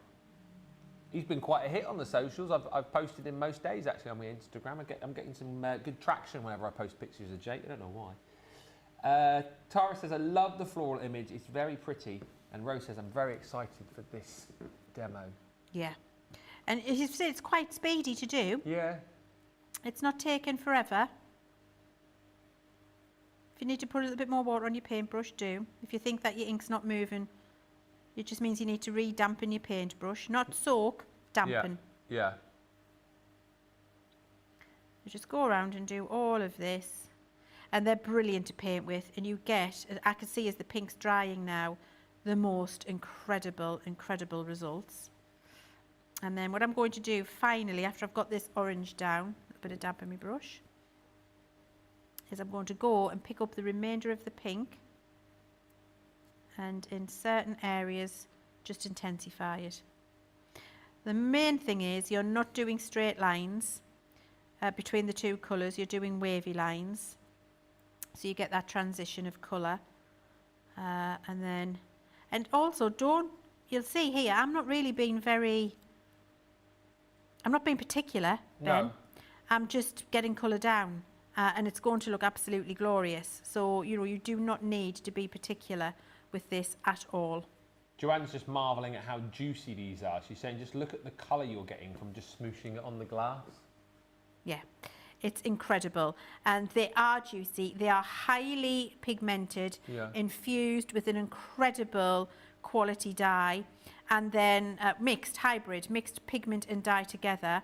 He's been quite a hit on the socials. I've posted him most days, actually, on my Instagram. I'm getting some good traction whenever I post pictures of Jake. I don't know why. Tara says, I love the floral image. It's very pretty. And Rose says, I'm very excited for this demo. Yeah. And it's quite speedy to do. Yeah. It's not taking forever. If you need to put a little bit more water on your paintbrush, do. If you think that your ink's not moving, it just means you need to re-dampen your paintbrush. Not soak, dampen. Yeah. You just go around and do all of this. And they're brilliant to paint with. And you get, I can see as the pink's drying now, the most incredible results. And then what I'm going to do finally, after I've got this orange down, a bit of damp in my brush, is I'm going to go and pick up the remainder of the pink, and in certain areas just intensify it. The main thing is you're not doing straight lines between the two colours, you're doing wavy lines, so you get that transition of colour. And also you'll see here, I'm not being particular, Ben. No. I'm just getting colour down, and it's going to look absolutely glorious. So, you know, you do not need to be particular with this at all. Joanne's just marvelling at how juicy these are. She's saying, just look at the colour you're getting from just smooshing it on the glass. Yeah. It's incredible. And they are juicy. They are highly pigmented, infused with an incredible quality dye, and then mixed pigment and dye together.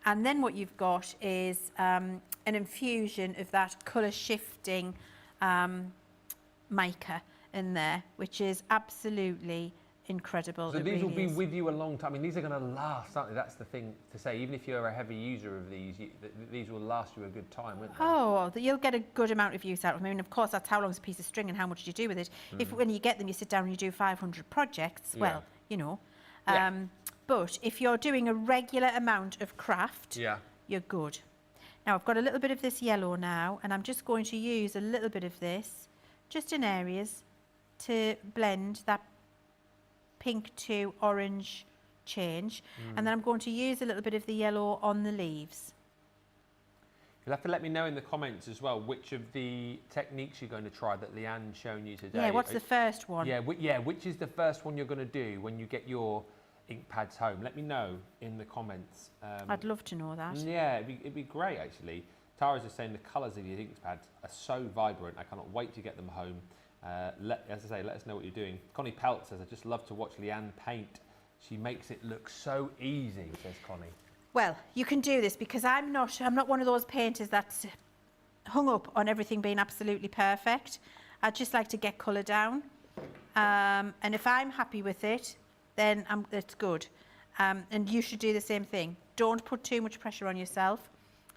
And then what you've got is an infusion of that colour shifting mica in there, which is absolutely incredible. So these will be with you a long time. I mean, these are going to last, aren't they? That's the thing to say. Even if you're a heavy user of these, these will last you a good time, won't they? Oh, you'll get a good amount of use out of them. I mean, of course, that's how long's a piece of string and how much do you do with it. If when you get them, you sit down and you do 500 projects, well, you know. But if you're doing a regular amount of craft, you're good. Now, I've got a little bit of this yellow now, and I'm just going to use a little bit of this, just in areas, to blend that pink to orange change. And then I'm going to use a little bit of the yellow on the leaves. You'll have to let me know in the comments as well which of the techniques you're going to try that Leann's shown you today. Yeah, what's the first one? Which is the first one you're going to do when you get your ink pads home? Let me know in the comments. I'd love to know that. Yeah, it'd be great actually. Tara's just saying the colours of your ink pads are so vibrant. I cannot wait to get them home. As I say, let us know what you're doing. Connie Pelt says, I just love to watch Leann paint. She makes it look so easy, says Connie. Well, you can do this because I'm not one of those painters that's hung up on everything being absolutely perfect. I just like to get colour down. And if I'm happy with it, then it's good. And you should do the same thing. Don't put too much pressure on yourself.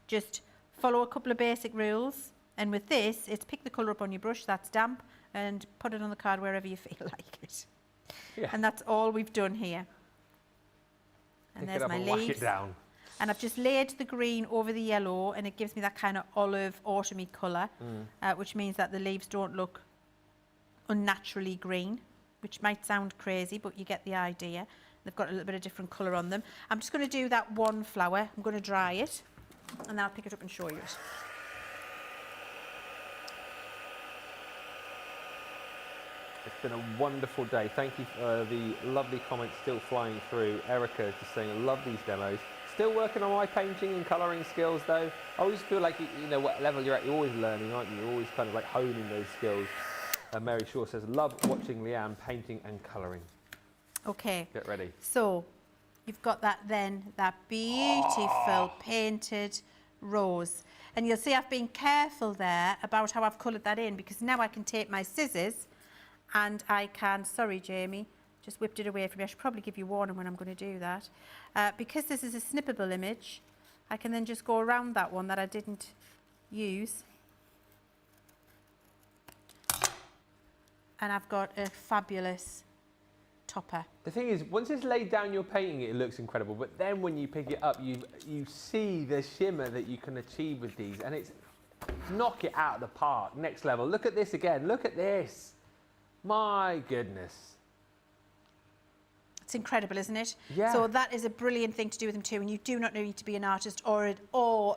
Just follow a couple of basic rules. And with this, it's pick the colour up on your brush that's damp and put it on the card wherever you feel like it. Yeah. And that's all we've done here. And there's my leaves. Whack it down. And I've just layered the green over the yellow, and it gives me that kind of olive autumny colour, which means that the leaves don't look unnaturally green, which might sound crazy, but you get the idea. They've got a little bit of different colour on them. I'm just going to do that one flower. I'm going to dry it. and then I'll pick it up and show you it. It's been a wonderful day. Thank you for the lovely comments still flying through. Erica is just saying, I love these demos. Still working on my painting and colouring skills though. I always feel like, you know, what level you're at, you're always learning, aren't you? You're always kind of like honing those skills. Mary Shaw says, love watching Leann painting and colouring. Okay. Get ready. So, you've got that beautiful painted rose. And you'll see I've been careful there about how I've coloured that in, because now I can take my scissors and I can, sorry Jamie, just whipped it away from me. I should probably give you warning when I'm going to do that. Because this is a snippable image, I can then just go around that one that I didn't use. And I've got a fabulous topper. The thing is, once it's laid down you're painting it, it looks incredible, but then when you pick it up, you see the shimmer that you can achieve with these, and it's knock it out of the park, next level. Look at this again, look at this. My goodness. It's incredible, isn't it? Yeah. So that is a brilliant thing to do with them too, and you do not need to be an artist or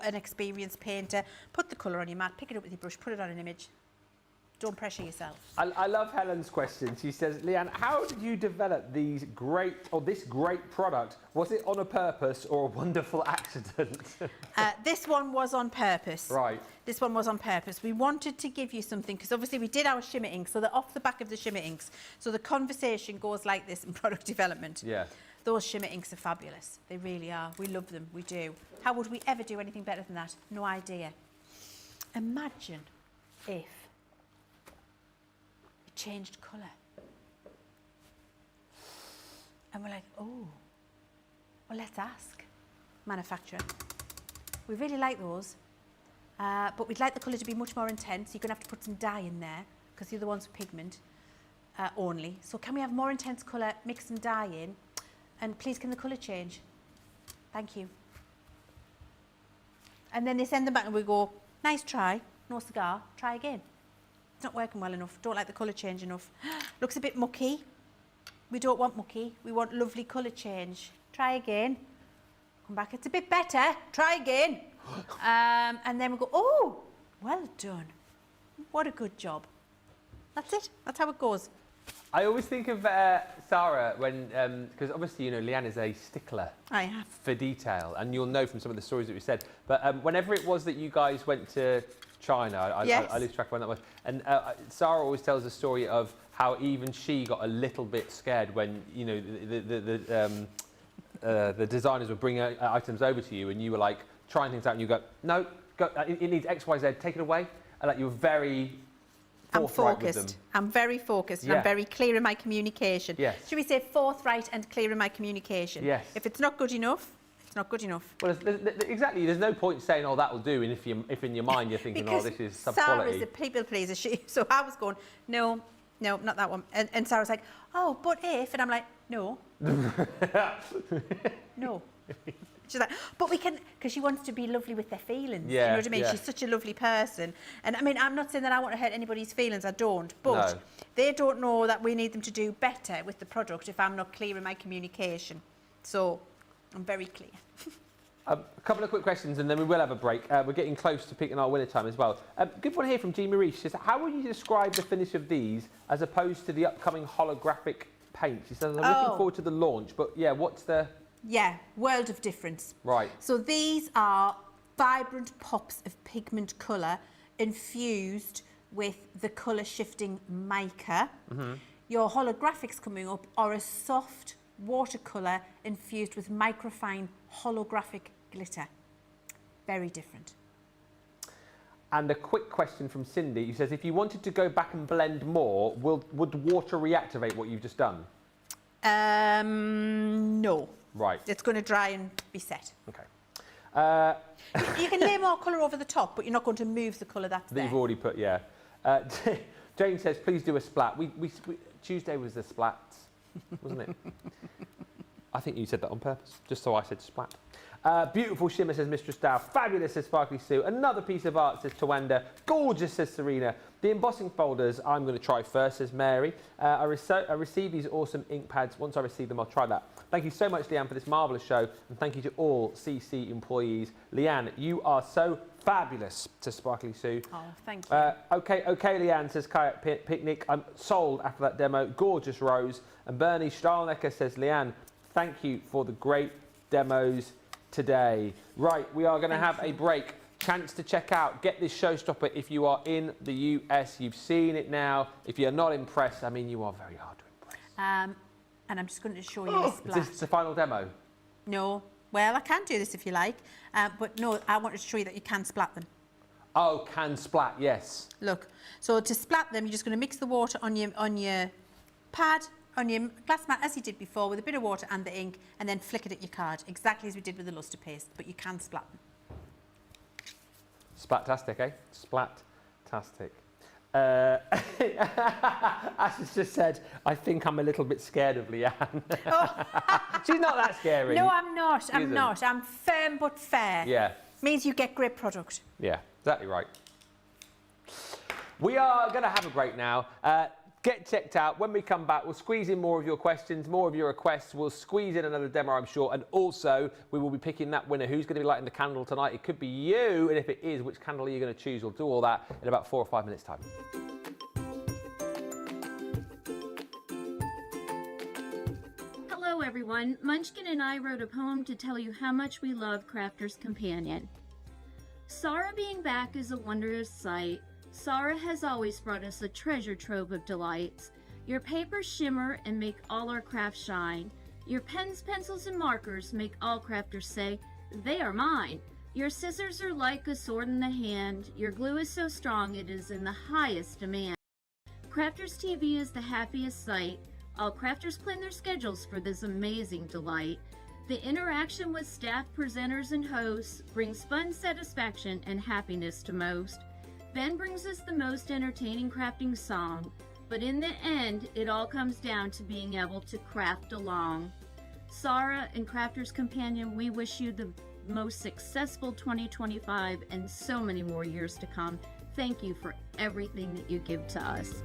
an experienced painter. Put the colour on your mat, pick it up with your brush, put it on an image. Don't pressure yourself. I love Helen's question. She says, Leann, how did you develop this great product? Was it on a purpose or a wonderful accident? This one was on purpose. Right. This one was on purpose. We wanted to give you something, because obviously we did our shimmer inks, so they're off the back of the shimmer inks. So the conversation goes like this in product development. Yeah. Those shimmer inks are fabulous. They really are. We love them. We do. How would we ever do anything better than that? No idea. Imagine if changed colour. And we're like, oh, well, let's ask manufacturer. We really like those, but we'd like the colour to be much more intense. You're going to have to put some dye in there, because the other ones with pigment only. So can we have more intense colour, mix some dye in, and please can the colour change? Thank you. And then they send them back and we go, nice try, no cigar, try again. It's not working well enough, don't like the colour change enough. Looks a bit mucky. We don't want mucky, we want lovely colour change. Try again. Come back, it's a bit better, try again. And then we go, oh, well done. What a good job. That's it, that's how it goes. I always think of Sarah when, because obviously, you know, Leann is a stickler for detail, and you'll know from some of the stories that we said, but whenever it was that you guys went to China, I lose track of when that was, and Sarah always tells the story of how even she got a little bit scared when, you know, the designers would bring items over to you and you were like trying things out and you go, no, go, it needs X, Y, Z, take it away, and like you were very forthright with them. I'm very focused and I'm very clear in my communication. Yes. Should we say forthright and clear in my communication? Yes. If it's not good enough, it's not good enough. Well, exactly. There's no point saying, "Oh, that'll do," and if in your mind you're thinking, "Oh, this is sub quality." Sarah's a people pleaser. So I was going, no, not that one. And Sarah's like, oh, but if, and I'm like, no, no. She's like, but we can, because she wants to be lovely with their feelings. Yeah, you know what I mean? yeah. She's such a lovely person. And I mean, I'm not saying that I want to hurt anybody's feelings, I don't. But No. they don't know that we need them to do better with the product if I'm not clear in my communication. So I'm very clear. A couple of quick questions and then we will have a break. We're getting close to picking our winner time as well. Good one here from Jean Marie. She says, how would you describe the finish of these as opposed to the upcoming holographic paint? She says, I'm looking forward to the launch, but yeah, what's the... Yeah, world of difference. Right. So these are vibrant pops of pigment colour infused with the colour shifting mica. Mm-hmm. Your holographics coming up are a soft watercolour infused with microfine holographic glitter. Very different. And a quick question from Cindy, who says, if you wanted to go back and blend more, would water reactivate what you've just done? No. Right. It's going to dry and be set. Okay. You can lay more colour over the top, but you're not going to move the colour that's there. That you've already put, yeah. Jane says, please do a splat. Tuesday was the splats, wasn't it? I think you said that on purpose, just so I said splat. Beautiful shimmer, says Mistress Dow. Fabulous, says Sparkly Sue. Another piece of art, says Tawanda. Gorgeous, says Serena. The embossing folders, I'm going to try first, says Mary. I received these awesome ink pads. Once I receive them, I'll try that. Thank you so much, Leann, for this marvellous show. And thank you to all CC employees. Leann, you are so fabulous, says Sparkly Sue. Oh, thank you. Okay, Leanne, says Kayak Picnic. I'm sold after that demo. Gorgeous Rose. And Bernie Stahlnecker says, Leann, thank you for the great demos today. Right, we are going to have a break. Chance to check out, get this showstopper if you are in the US. You've seen it now. If you're not impressed, I mean, you are very hard to impress. And I'm just going to show you a splat. Is this the final demo? No. Well, I can do this if you like. But no, I wanted to show you that you can splat them. Oh, can splat, yes. Look. So to splat them, you're just going to mix the water on your pad, on your glass mat, as you did before, with a bit of water and the ink, and then flick it at your card, exactly as we did with the luster paste. But you can splat them. Splat-tastic, eh? Splat-tastic. Ashley's just said, I think I'm a little bit scared of Leann. Oh. She's not that scary. No, I'm not. I'm not. I'm firm but fair. Yeah. Means you get great product. Yeah, exactly right. We are going to have a break now. Get checked out. When we come back, we'll squeeze in more of your questions, more of your requests. We'll squeeze in another demo, I'm sure. And also, we will be picking that winner. Who's going to be lighting the candle tonight? It could be you. And if it is, which candle are you going to choose? We'll do all that in about 4 or 5 minutes' time. Hello, everyone. Munchkin and I wrote a poem to tell you how much we love Crafter's Companion. Sarah being back is a wondrous sight. Sarah has always brought us a treasure trove of delights. Your papers shimmer and make all our crafts shine. Your pens, pencils, and markers make all crafters say, they are mine. Your scissors are like a sword in the hand. Your glue is so strong it is in the highest demand. Crafters TV is the happiest sight. All crafters plan their schedules for this amazing delight. The interaction with staff, presenters, and hosts brings fun, satisfaction, and happiness to most. Ben brings us the most entertaining crafting song, but in the end, it all comes down to being able to craft along. Sarah and Crafter's Companion, we wish you the most successful 2025 and so many more years to come. Thank you for everything that you give to us.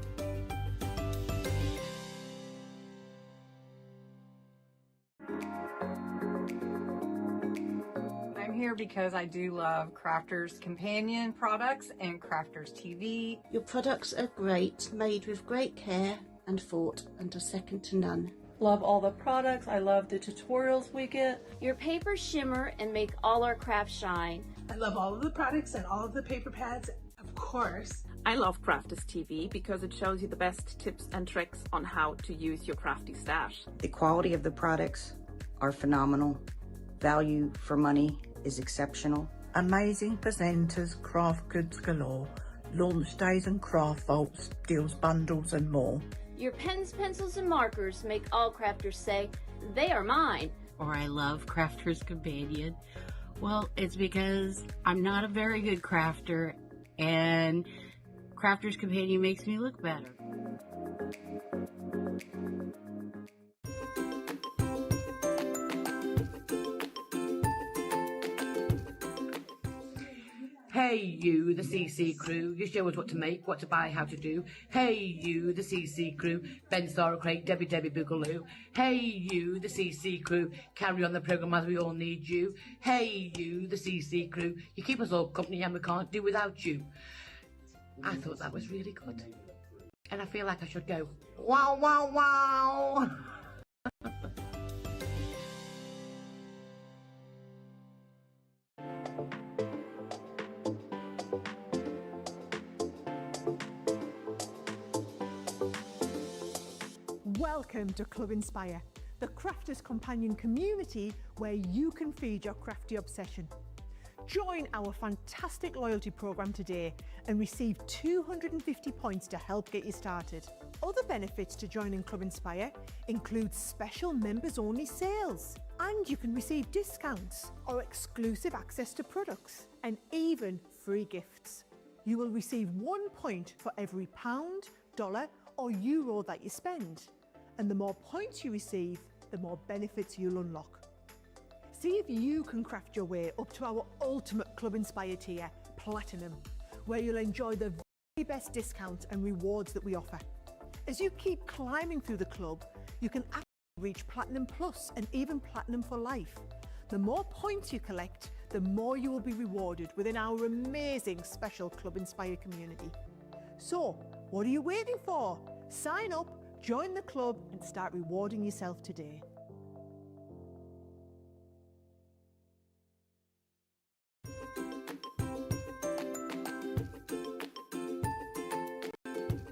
Here because I do love Crafter's Companion products and Crafter's TV. Your products are great, made with great care and thought, and are second to none. Love all the products. I love the tutorials we get. Your papers shimmer and make all our crafts shine. I love all of the products and all of the paper pads, of course. I love Crafters TV because it shows you the best tips and tricks on how to use your crafty stash. The quality of the products are phenomenal. Value for money is exceptional. Amazing presenters, craft goods galore, launch days and craft vaults, deals bundles and more. Your pens, pencils, and markers make all crafters say, they are mine. Or I love Crafter's Companion. Well, it's because I'm not a very good crafter, and Crafter's Companion makes me look better. Hey you, the CC crew, you show us what to make, what to buy, how to do. Hey you, the CC crew, Ben, Sarah, Craig, Debbie, Boogaloo. Hey you, the CC crew, carry on the programme as we all need you. Hey you, the CC crew, you keep us all company and we can't do without you. I thought that was really good. And I feel like I should go, wow, wow, wow. Welcome to Club Inspire, the Crafters Companion community where you can feed your crafty obsession. Join our fantastic loyalty program today and receive 250 points to help get you started. Other benefits to joining Club Inspire include special members-only sales, and you can receive discounts or exclusive access to products, and even free gifts. You will receive 1 point for every pound, dollar, or euro that you spend. And the more points you receive, the more benefits you'll unlock. See if you can craft your way up to our ultimate Club Inspire tier, Platinum, where you'll enjoy the very best discounts and rewards that we offer. As you keep climbing through the club, you can actually reach Platinum Plus and even Platinum for life. The more points you collect, the more you will be rewarded within our amazing special Club Inspire community. So, what are you waiting for? Sign up, join the club and start rewarding yourself today.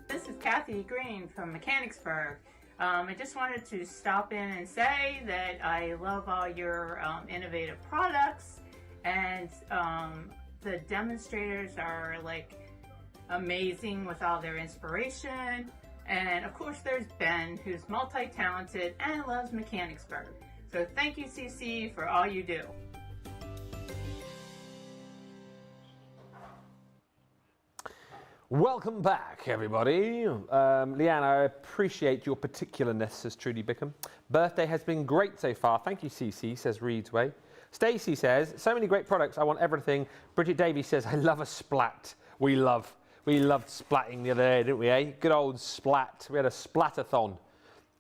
This is Kathy Green from Mechanicsburg. I just wanted to stop in and say that I love all your innovative products, and the demonstrators are like amazing with all their inspiration. And of course there's Ben, who's multi-talented and loves Mechanicsburg. So thank you, CC, for all you do. Welcome back, everybody. Leann, I appreciate your particularness, says Trudy Bickham. Birthday has been great so far. Thank you, CC, says Reedsway. Stacey says, so many great products, I want everything. Bridget Davies says, I love a splat. We loved splatting the other day, didn't we, eh? Good old splat. We had a splatathon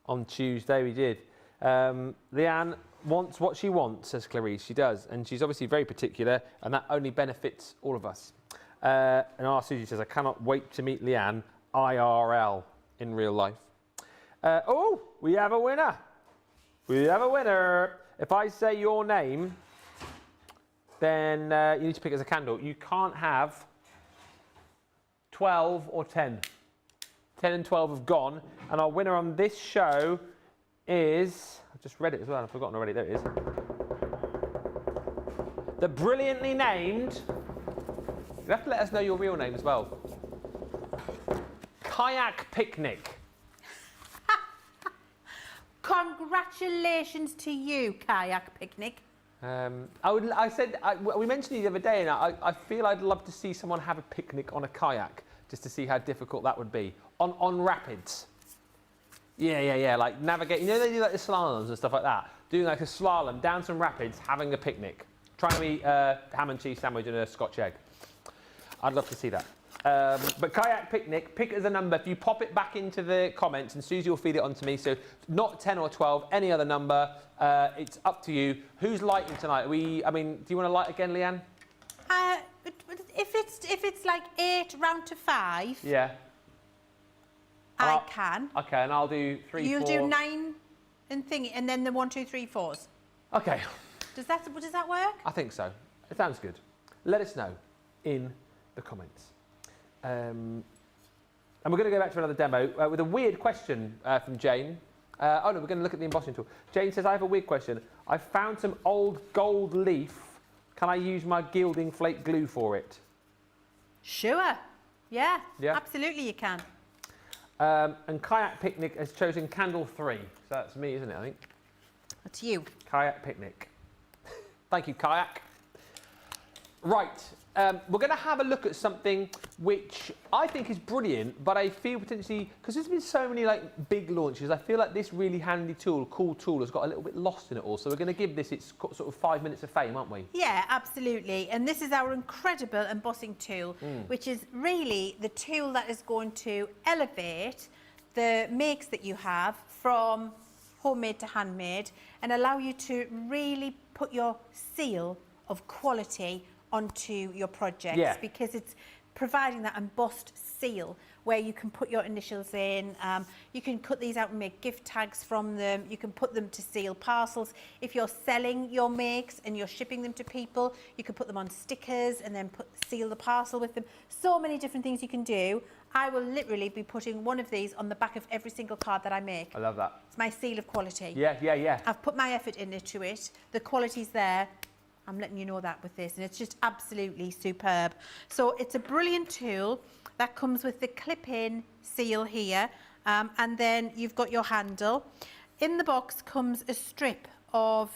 on Tuesday, we did. Leann wants what she wants, says Clarice. She does, and she's obviously very particular, and that only benefits all of us. And our Susie says, I cannot wait to meet Leann IRL in real life. Oh, we have a winner. We have a winner. If I say your name, then you need to pick as a candle. You can't have 12 or 10. 10 and 12 have gone. And our winner on this show is, I've just read it as well, I've forgotten already, there it is. The brilliantly named, you have to let us know your real name as well. Kayak Picnic. Congratulations to you, Kayak Picnic. We mentioned it the other day, and I feel I'd love to see someone have a picnic on a kayak, just to see how difficult that would be. On rapids. Yeah, like navigate. You know they do like the slaloms and stuff like that? Doing like a slalom down some rapids, having a picnic. Trying to eat a ham and cheese sandwich and a Scotch egg. I'd love to see that. But Kayak Picnic, pick as a number. If you pop it back into the comments, and Susie will feed it on to me, so not 10 or 12, any other number. It's up to you. Who's lighting tonight? Do you want to light again, Leann? If it's like 8 round to 5, yeah, I can. Okay, and I'll do 3, 4. You'll do 9 and thingy, and then the 1, 2, 3, 4s. Okay. Does that work? I think so. It sounds good. Let us know in the comments. And we're going to go back to another demo with a weird question from Jane. We're going to look at the embossing tool. Jane says, I have a weird question. I found some old gold leaf. Can I use my gilding flake glue for it? Sure. Yeah. Absolutely you can. And Kayak Picnic has chosen candle 3. So that's me, isn't it, I think? That's you. Kayak Picnic. Thank you, Kayak. Right. We're going to have a look at something which I think is brilliant, but I feel potentially, because there's been so many like big launches, I feel like this really handy tool, cool tool, has got a little bit lost in it all. So we're going to give this its sort of 5 minutes of fame, aren't we? Yeah, absolutely. And this is our incredible embossing tool, which is really the tool that is going to elevate the makes that you have from homemade to handmade and allow you to really put your seal of quality onto your projects, because it's providing that embossed seal where you can put your initials in. You can cut these out and make gift tags from them. You can put them to seal parcels. If you're selling your makes and you're shipping them to people, you can put them on stickers and then seal the parcel with them. So many different things you can do. I will literally be putting one of these on the back of every single card that I make. I love that. It's my seal of quality. Yeah. I've put my effort into it. The quality's there. I'm letting you know that with this, and it's just absolutely superb. So it's a brilliant tool that comes with the clip-in seal here, and then you've got your handle. In the box comes a strip of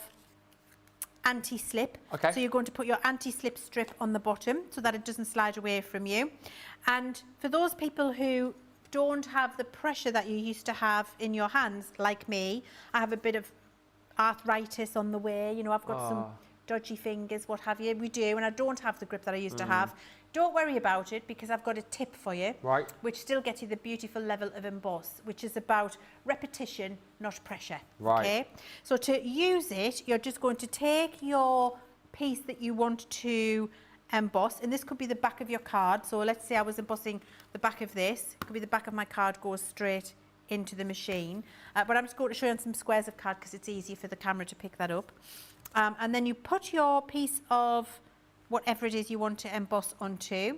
anti-slip. Okay. So you're going to put your anti-slip strip on the bottom so that it doesn't slide away from you. And for those people who don't have the pressure that you used to have in your hands, like me, I have a bit of arthritis on the way. You know, I've got some dodgy fingers, what have you. We do, and I don't have the grip that I used to have. Don't worry about it, because I've got a tip for you, which still gets you the beautiful level of emboss, which is about repetition, not pressure. Okay? So to use it, you're just going to take your piece that you want to emboss, and this could be the back of your card. So let's say I was embossing the back of this. It could be the back of my card goes straight into the machine. But I'm just going to show you on some squares of card because it's easy for the camera to pick that up. And then you put your piece of whatever it is you want to emboss onto,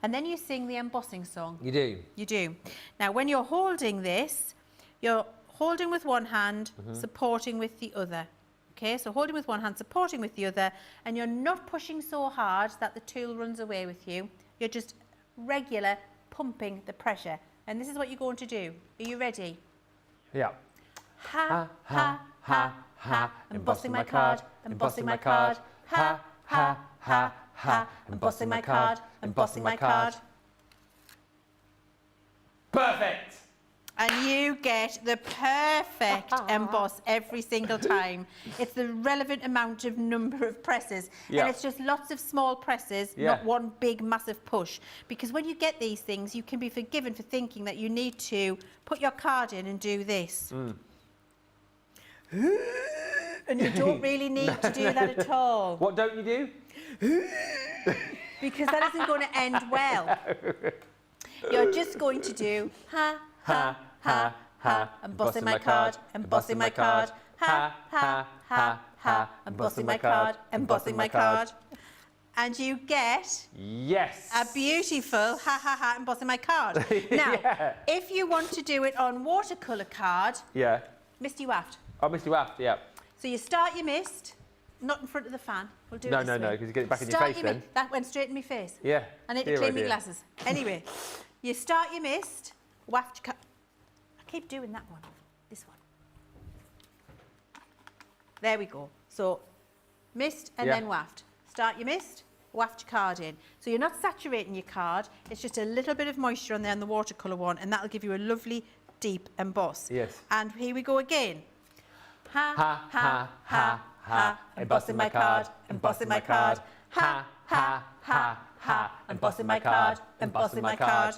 and then you sing the embossing song. You do? You do. Now, when you're holding this, you're holding with one hand, supporting with the other. Okay, so holding with one hand, supporting with the other, and you're not pushing so hard that the tool runs away with you. You're just regular pumping the pressure. And this is what you're going to do. Are you ready? Yeah. Ha, ha, ha, ha, embossing my card, embossing my card, ha, ha, ha, ha, embossing my card, embossing my card. Perfect! And you get the perfect emboss every single time. It's the relevant amount of number of presses. Yeah. And it's just lots of small presses, not one big massive push. Because when you get these things, you can be forgiven for thinking that you need to put your card in and do this. And you don't really need to do that at all. What don't you do? Because that isn't going to end well. You're just going to do ha, ha, ha, ha, embossing my card, embossing my card, ha, ha, ha, ha, embossing my card, embossing my card. And you get a beautiful ha, ha, ha, embossing my card. Now, if you want to do it on watercolour card, misty waft. Oh, misty waft, yeah. So you start your mist, not in front of the fan. We'll do it this way. No, because you get it back in your face then. That went straight in my face. Yeah. I need to clean my glasses. Anyway, you start your mist, waft your I keep doing that one. This one. There we go. So mist and then waft. Start your mist, waft your card in. So you're not saturating your card. It's just a little bit of moisture on there on the watercolour one, and that'll give you a lovely deep emboss. Yes. And here we go again. Ha, ha, ha, ha, ha, embossing my card, embossing my card, ha, ha, ha, ha, embossing my card, embossing my card.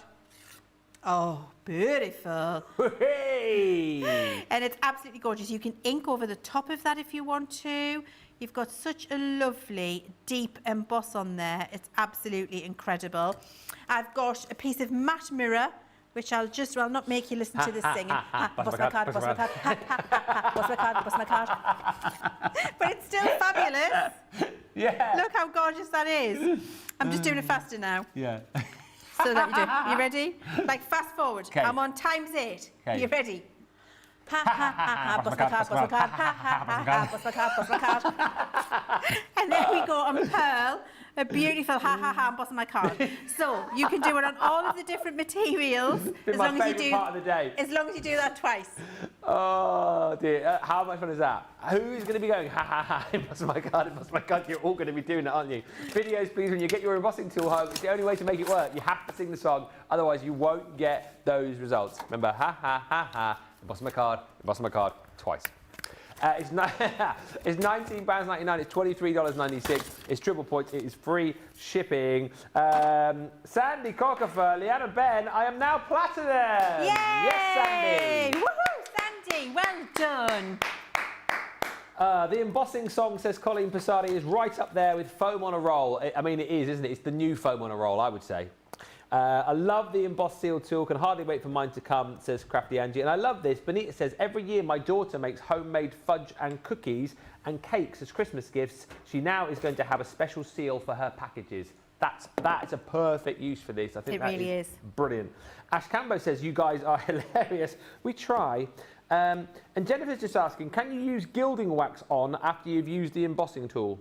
Oh, beautiful. Hey! And it's absolutely gorgeous. You can ink over the top of that if you want to. You've got such a lovely deep emboss on there. It's absolutely incredible. I've got a piece of matte mirror, which I'll not make you listen to this singing. Emboss my card, emboss my card, emboss my card, emboss my card. But it's still fabulous. Yeah. Look how gorgeous that is. I'm just doing it faster now. Yeah. So that you do. You ready? Like fast forward. Okay. I'm on times 8. Okay. You ready? Ha ha ha ha, bust my card, bust my card, ha ha ha ha, bust my card, bust my card. And then we go on Pearl, a beautiful ha ha ha, bust my card. So you can do it on all of the different materials It's my favourite part of the day. As long as you do that twice. Oh dear, how much fun is that? Who's going to be going ha ha ha, emboss my card, emboss my card? You're all going to be doing it, aren't you? Videos, please, when you get your embossing tool home, it's the only way to make it work. You have to sing the song, otherwise you won't get those results. Remember, ha ha ha ha, emboss my card twice. It's £19.99, it's $23.96, it's triple points, it is free shipping. Sandy Cockerfer, Leann and Ben, I am now platinum! Yay! Yes, Sandy! Woohoo, Sandy, well done. The embossing song, says Colleen Passardi, is right up there with foam on a roll. I mean, it is, isn't it? It's the new foam on a roll, I would say. I love the emboss seal tool, can hardly wait for mine to come, says Crafty Angie. And I love this. Benita says, every year my daughter makes homemade fudge and cookies and cakes as Christmas gifts. She now is going to have a special seal for her packages. That's a perfect use for this. I think it really is brilliant. Ash Cambo says, you guys are hilarious. We try. And Jennifer's just asking, can you use gilding wax on after you've used the embossing tool?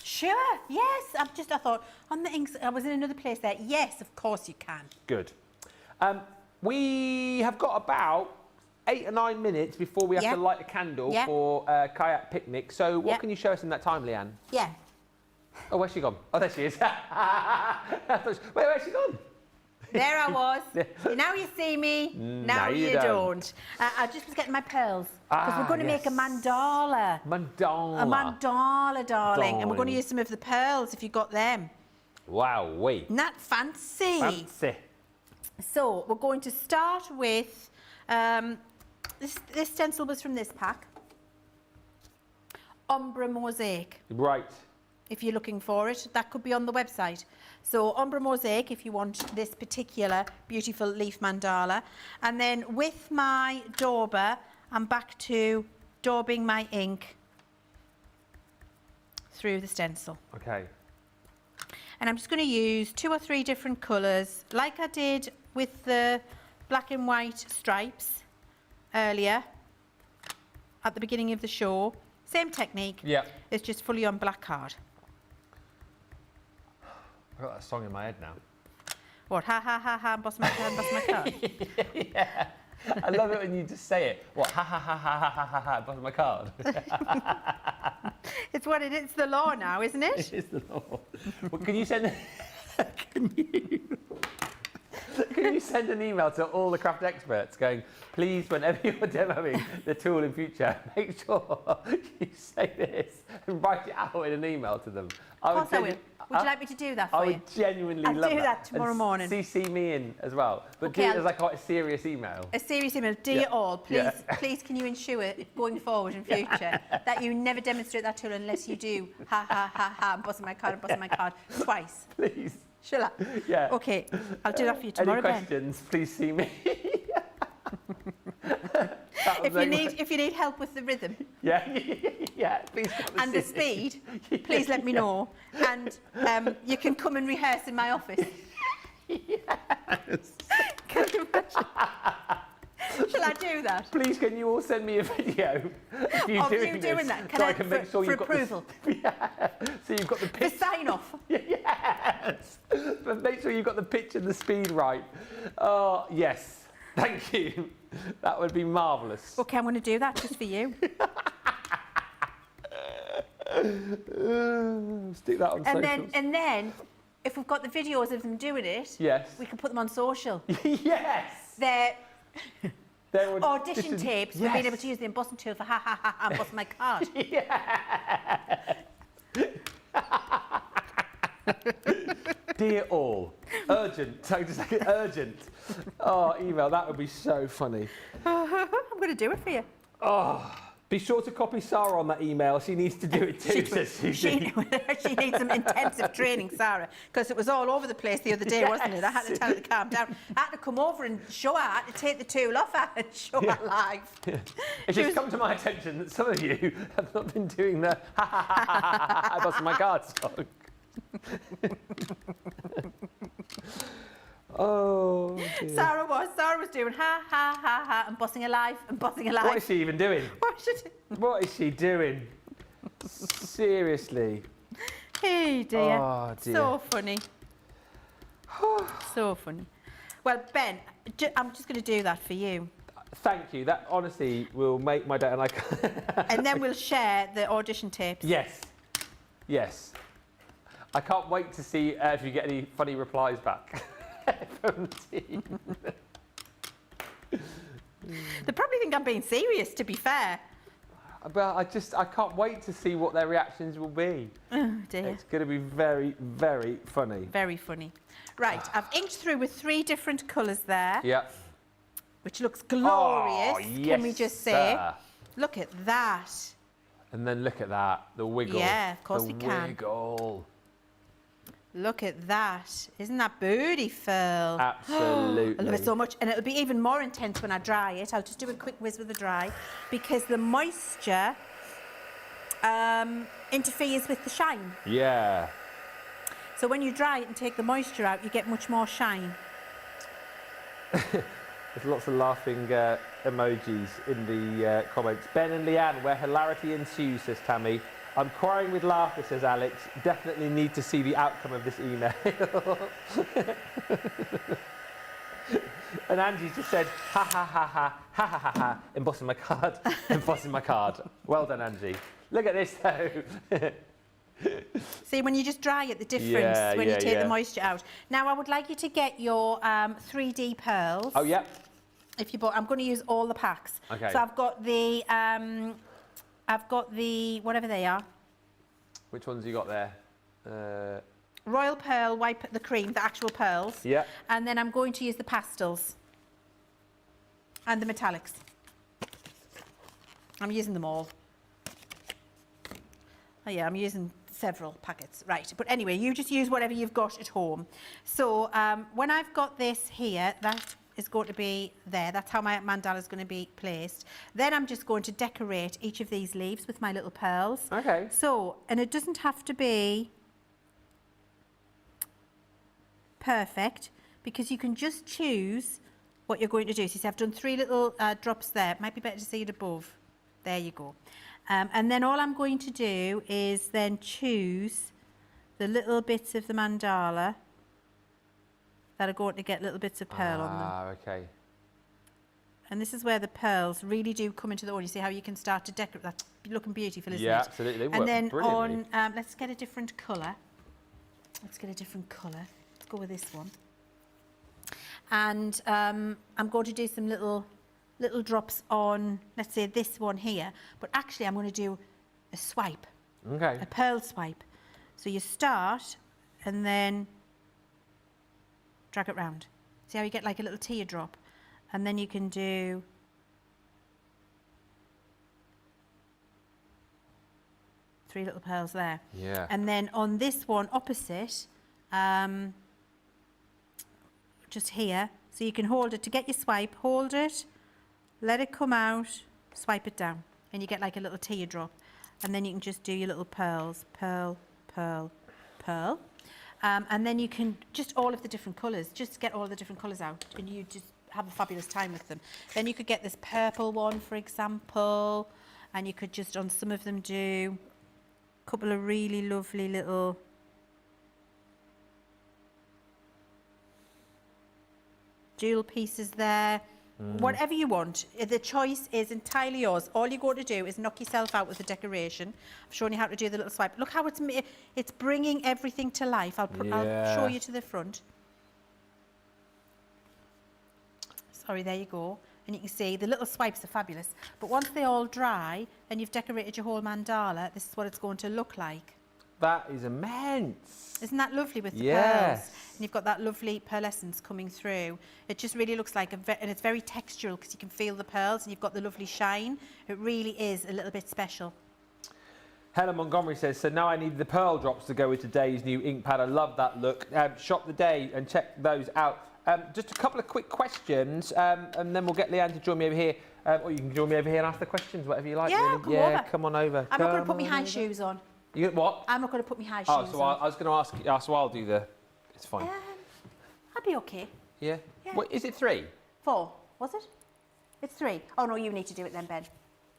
Sure, yes. I thought, on the inks, I was in another place there. Yes, of course you can. Good. We have got about 8 or 9 minutes before we have to light a candle for kayak picnic. So what can you show us in that time, Leann? Yeah. Oh, where's she gone? Oh, there she is. Where's she gone? There I was. Now you see me. Now you don't. I just was getting my pearls because we're going to make a mandala. Mandala. A mandala, darling. And we're going to use some of the pearls if you got them. Wow, wait. Isn't that fancy? Fancy. So we're going to start with this stencil was from this pack. Ombre Mosaic. Right. If you're looking for it, that could be on the website. So Ombre Mosaic, if you want this particular beautiful leaf mandala. And then with my dauber, I'm back to daubing my ink through the stencil. Okay. And I'm just going to use 2 or 3 different colours, like I did with the black and white stripes earlier at the beginning of the show. Same technique. Yeah. It's just fully on black card. I've got that song in my head now. What? Ha ha ha ha, emboss my card, emboss my card. Yeah. I love it when you just say it. What? Ha ha ha ha ha ha ha ha, emboss my card. It's what it is. It's the law now, isn't it? It is the law. Well, can you send an email to all the craft experts going, please, whenever you're demoing the tool in future, make sure you say this and write it out in an email to them. Of course I will. Would you like me to do that for you? I would genuinely I'll love do that. that tomorrow And morning. CC me in as well. But Okay, do it as like quite a serious email. A serious email. Dear all, please, please can you ensure going forward in future that you never demonstrate that tool unless you do ha ha ha ha, embossing my card, embossing my card twice. Please. Shall I? Yeah. Okay, I'll do that for you tomorrow, Any Ben. questions, please see me. If you need help with the rhythm yeah, please come and the speed, please let me know. And you can come and rehearse in my office. Yes. Can you imagine? Shall I do that? Please, can you all send me a video of you doing that? So I can make sure for you've got approval. So you've got the pitch. The sign off. Yes. But make sure you've got the pitch and the speed right. Oh, yes. Thank you. That would be marvellous. Okay, I'm going to do that just for you. Stick that on socials. And then, if we've got the videos of them doing it, yes, we can put them on social. Yes. They're audition Yes. tapes for being able to use the embossing tool for ha ha ha ha emboss my card. Dear all, urgent. So just like urgent. Oh, email. That would be so funny. I'm going to do it for you. Oh, be sure to copy Sarah on that email. She needs to do it too. She needs some intensive training, Sarah, because it was all over the place the other day, wasn't it? I had to tell her to calm down. I had to come over and show her. I had to take the tool off her and show her live. It's just come to my attention that some of you have not been doing the ha ha ha ha ha ha embossing my card song. Oh, dear. Sarah was doing ha ha ha ha embossing alive, embossing alive. What is she even doing? What is she doing? Seriously. Hey dear. Oh, dear. So funny. So funny. Well, Ben, I'm just going to do that for you. Thank you. That honestly will make my day. And and then we'll share the audition tapes. Yes. Yes. I can't wait to see if you get any funny replies back from the team. They probably think I'm being serious, to be fair. But I can't wait to see what their reactions will be. Oh dear. It's going to be very, very funny. Very funny. Right, I've inked through with 3 different colours there. Yeah. Which looks glorious, Oh, yes, can we just say? sir. Look at that. And then look at that, the wiggle. Yeah, of course the we can. wiggle. Look at that. Isn't that beautiful? Absolutely. I love it so much. And it'll be even more intense when I dry it. I'll just do a quick whiz with the dry because the moisture interferes with the shine. Yeah. So when you dry it and take the moisture out, you get much more shine. There's lots of laughing emojis in the comments. Ben and Leann, where hilarity ensues, says Tammy. I'm crying with laughter, says Alex. Definitely need to see the outcome of this email. And Angie just said, ha ha ha ha, ha ha ha ha, embossing my card, embossing my card. Well done, Angie. Look at this, though. See, when you just dry it, the difference when you take the moisture out. Now, I would like you to get your 3D pearls. Oh, yeah. If you bought, I'm going to use all the packs. Okay. So I've got the whatever they are. Which ones you got there? Royal Pearl, the cream, the actual pearls. Yeah. And then I'm going to use the pastels and the metallics. I'm using them all. Oh yeah, I'm using several packets. Right, but anyway, you just use whatever you've got at home. So when I've got this here, that is going to be there. That's how my mandala is going to be placed. Then I'm just going to decorate each of these leaves with my little pearls. Okay. So, and it doesn't have to be perfect, because you can just choose what you're going to do. So you see, I've done 3 little drops there. It might be better to see it above. There you go. And then all I'm going to do is then choose the little bits of the mandala that are going to get little bits of pearl on them. Ah, okay. And this is where the pearls really do come into the oil. You see how you can start to decorate. That's looking beautiful, isn't it? Yeah, absolutely. They work and then brilliantly. on, let's get a different colour. Let's get a different colour. Let's go with this one. And I'm going to do some little drops on, let's say, this one here. But actually, I'm going to do a swipe. Okay. A pearl swipe. So you start and then drag it round. See how you get like a little teardrop? And then you can do three little pearls there. Yeah. And then on this one opposite, just here, so you can hold it to get your swipe, hold it, let it come out, swipe it down, and you get like a little teardrop. And then you can just do your little pearls, pearl, pearl, pearl. And then you can just all of the different colours, just get all the different colours out, and you just have a fabulous time with them. Then you could get this purple one, for example, and you could just on some of them do a couple of really lovely little jewel pieces there. Whatever you want, the choice is entirely yours. All you're going to do is knock yourself out with the decoration. I've shown you how to do the little swipe. Look how it's bringing everything to life. I'll show you to the front. Sorry, there you go. And you can see the little swipes are fabulous. But once they all dry and you've decorated your whole mandala, this is what it's going to look like. That is immense. Isn't that lovely with the pearls? And you've got that lovely pearlescence coming through. It just really looks like, and it's very textural because you can feel the pearls and you've got the lovely shine. It really is a little bit special. Helen Montgomery says, so now I need the pearl drops to go with today's new ink pad. I love that look. Shop the day and check those out. Just a couple of quick questions, and then we'll get Leann to join me over here. Or you can join me over here and ask the questions, whatever you like. Yeah, really. over. Come on over. I'm not going to put my high shoes on. You what? I'm not going to put my high shoes so on. I was going to ask. So I'll do the. It's fine. I'll be okay. Yeah. What is it? 3? 4, was it? It's 3. Oh no, you need to do it then, Ben.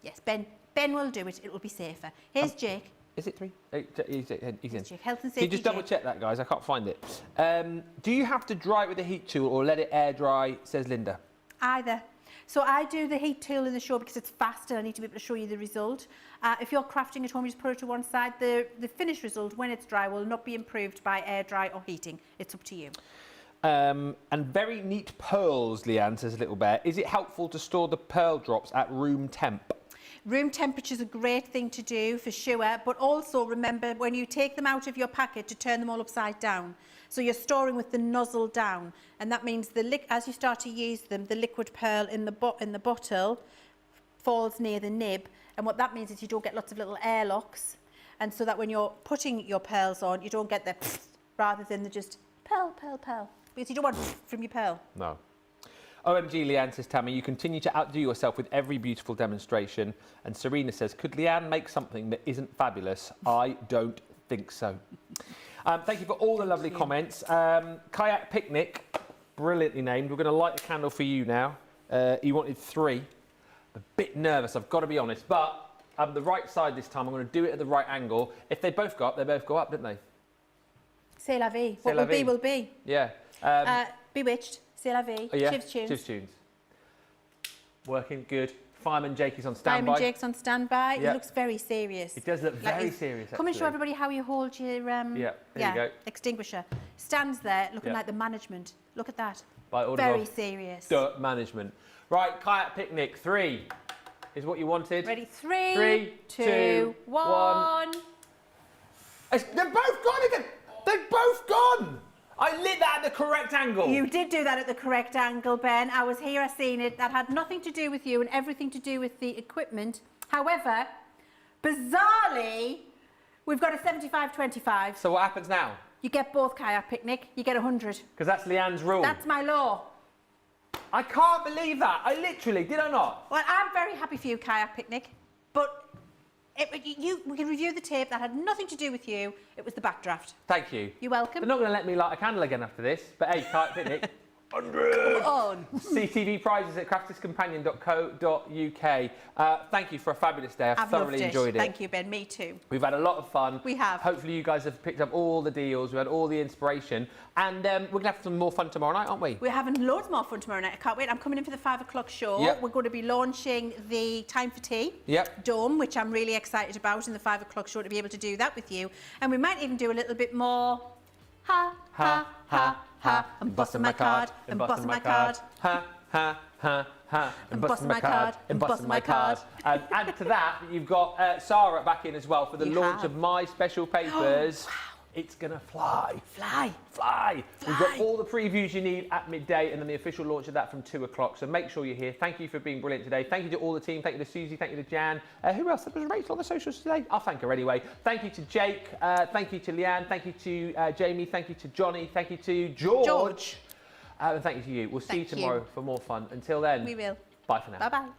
Yes, Ben will do it. It will be safer. Here's Jake. Is it 3? He's in. Jake. Health and safety. Can you just double check that, guys? I can't find it. Do you have to dry it with a heat tool or let it air dry? Says Linda. Either. So I do the heat tool in the show because it's faster. I need to be able to show you the result. If you're crafting at home, you just put it to one side. The finished result, when it's dry, will not be improved by air dry or heating. It's up to you. And very neat pearls, Leann, says Little Bear. Is it helpful to store the pearl drops at room temp? Room temperature is a great thing to do for sure, but also remember when you take them out of your packet to turn them all upside down. So you're storing with the nozzle down, and that means as you start to use them, the liquid pearl in the bottle falls near the nib, and what that means is you don't get lots of little airlocks, and so that when you're putting your pearls on, you don't get the rather than the just pearl, pearl, pearl, because you don't want from your pearl. No. OMG, Leann, says Tammy, you continue to outdo yourself with every beautiful demonstration. And Serena says, could Leann make something that isn't fabulous? I don't think so. Thank you for all the lovely comments. Kayak Picnic, brilliantly named. We're going to light a candle for you now. He wanted 3. A bit nervous, I've got to be honest. But I'm the right side this time. I'm going to do it at the right angle. If they both go up, don't they? C'est la vie. What will be, will be. Yeah. Bewitched. C'est la vie. Oh, yeah. Chivs tunes. Chivs tunes. Working good. Fireman Jake is on standby. Fireman Jake's on standby. Yep. He looks very serious. It does look very he's- serious, Come and show actually. everybody how you hold your There you go. extinguisher. Stands there looking Yep. like the management. Look at that. By order Very of serious. Dirt management. Right, kayak picnic 3 is what you wanted. Ready? 3, 3, 2, 1. They're both gone again. They've both gone. I lit that at the correct angle. You did do that at the correct angle, Ben. I was here, I seen it. That had nothing to do with you and everything to do with the equipment. However, bizarrely, we've got a 75-25. So what happens now? You get both kayak picnic, you get 100. Because that's Leann's rule. That's my law. I can't believe that. I literally, did I not? Well, I'm very happy for you, kayak picnic, but we can review the tape. That had nothing to do with you. It was the backdraft. Thank you. You're welcome. They're not going to let me light a candle again after this. But hey, kayak picnic. 100! Come on. CTV prizes at crafterscompanion.co.uk. Thank you for a fabulous day. I've thoroughly enjoyed it. Thank you, Ben. Me too. We've had a lot of fun. We have. Hopefully you guys have picked up all the deals. We've had all the inspiration. And we're going to have some more fun tomorrow night, aren't we? We're having loads more fun tomorrow night. I can't wait. I'm coming in for the 5 o'clock show. Yep. We're going to be launching the Time for Tea Dome, which I'm really excited about, in the 5 o'clock show, to be able to do that with you. And we might even do a little bit more ha, ha, ha, ha, and busting my card, and busting my card. Ha, ha, ha, ha, and busting my card, and busting my card. And add to that, you've got Sarah back in as well for the launch of my special papers. Wow. It's going to fly. Fly. Fly. We've got all the previews you need at midday and then the official launch of that from 2 o'clock. So make sure you're here. Thank you for being brilliant today. Thank you to all the team. Thank you to Susie. Thank you to Jan. Who else? There was Rachel on the socials today. I'll thank her anyway. Thank you to Jake. Thank you to Leann. Thank you to Jamie. Thank you to Johnny. Thank you to George. And thank you to you. We'll see you tomorrow for more fun. Until then. We will. Bye for now. Bye-bye.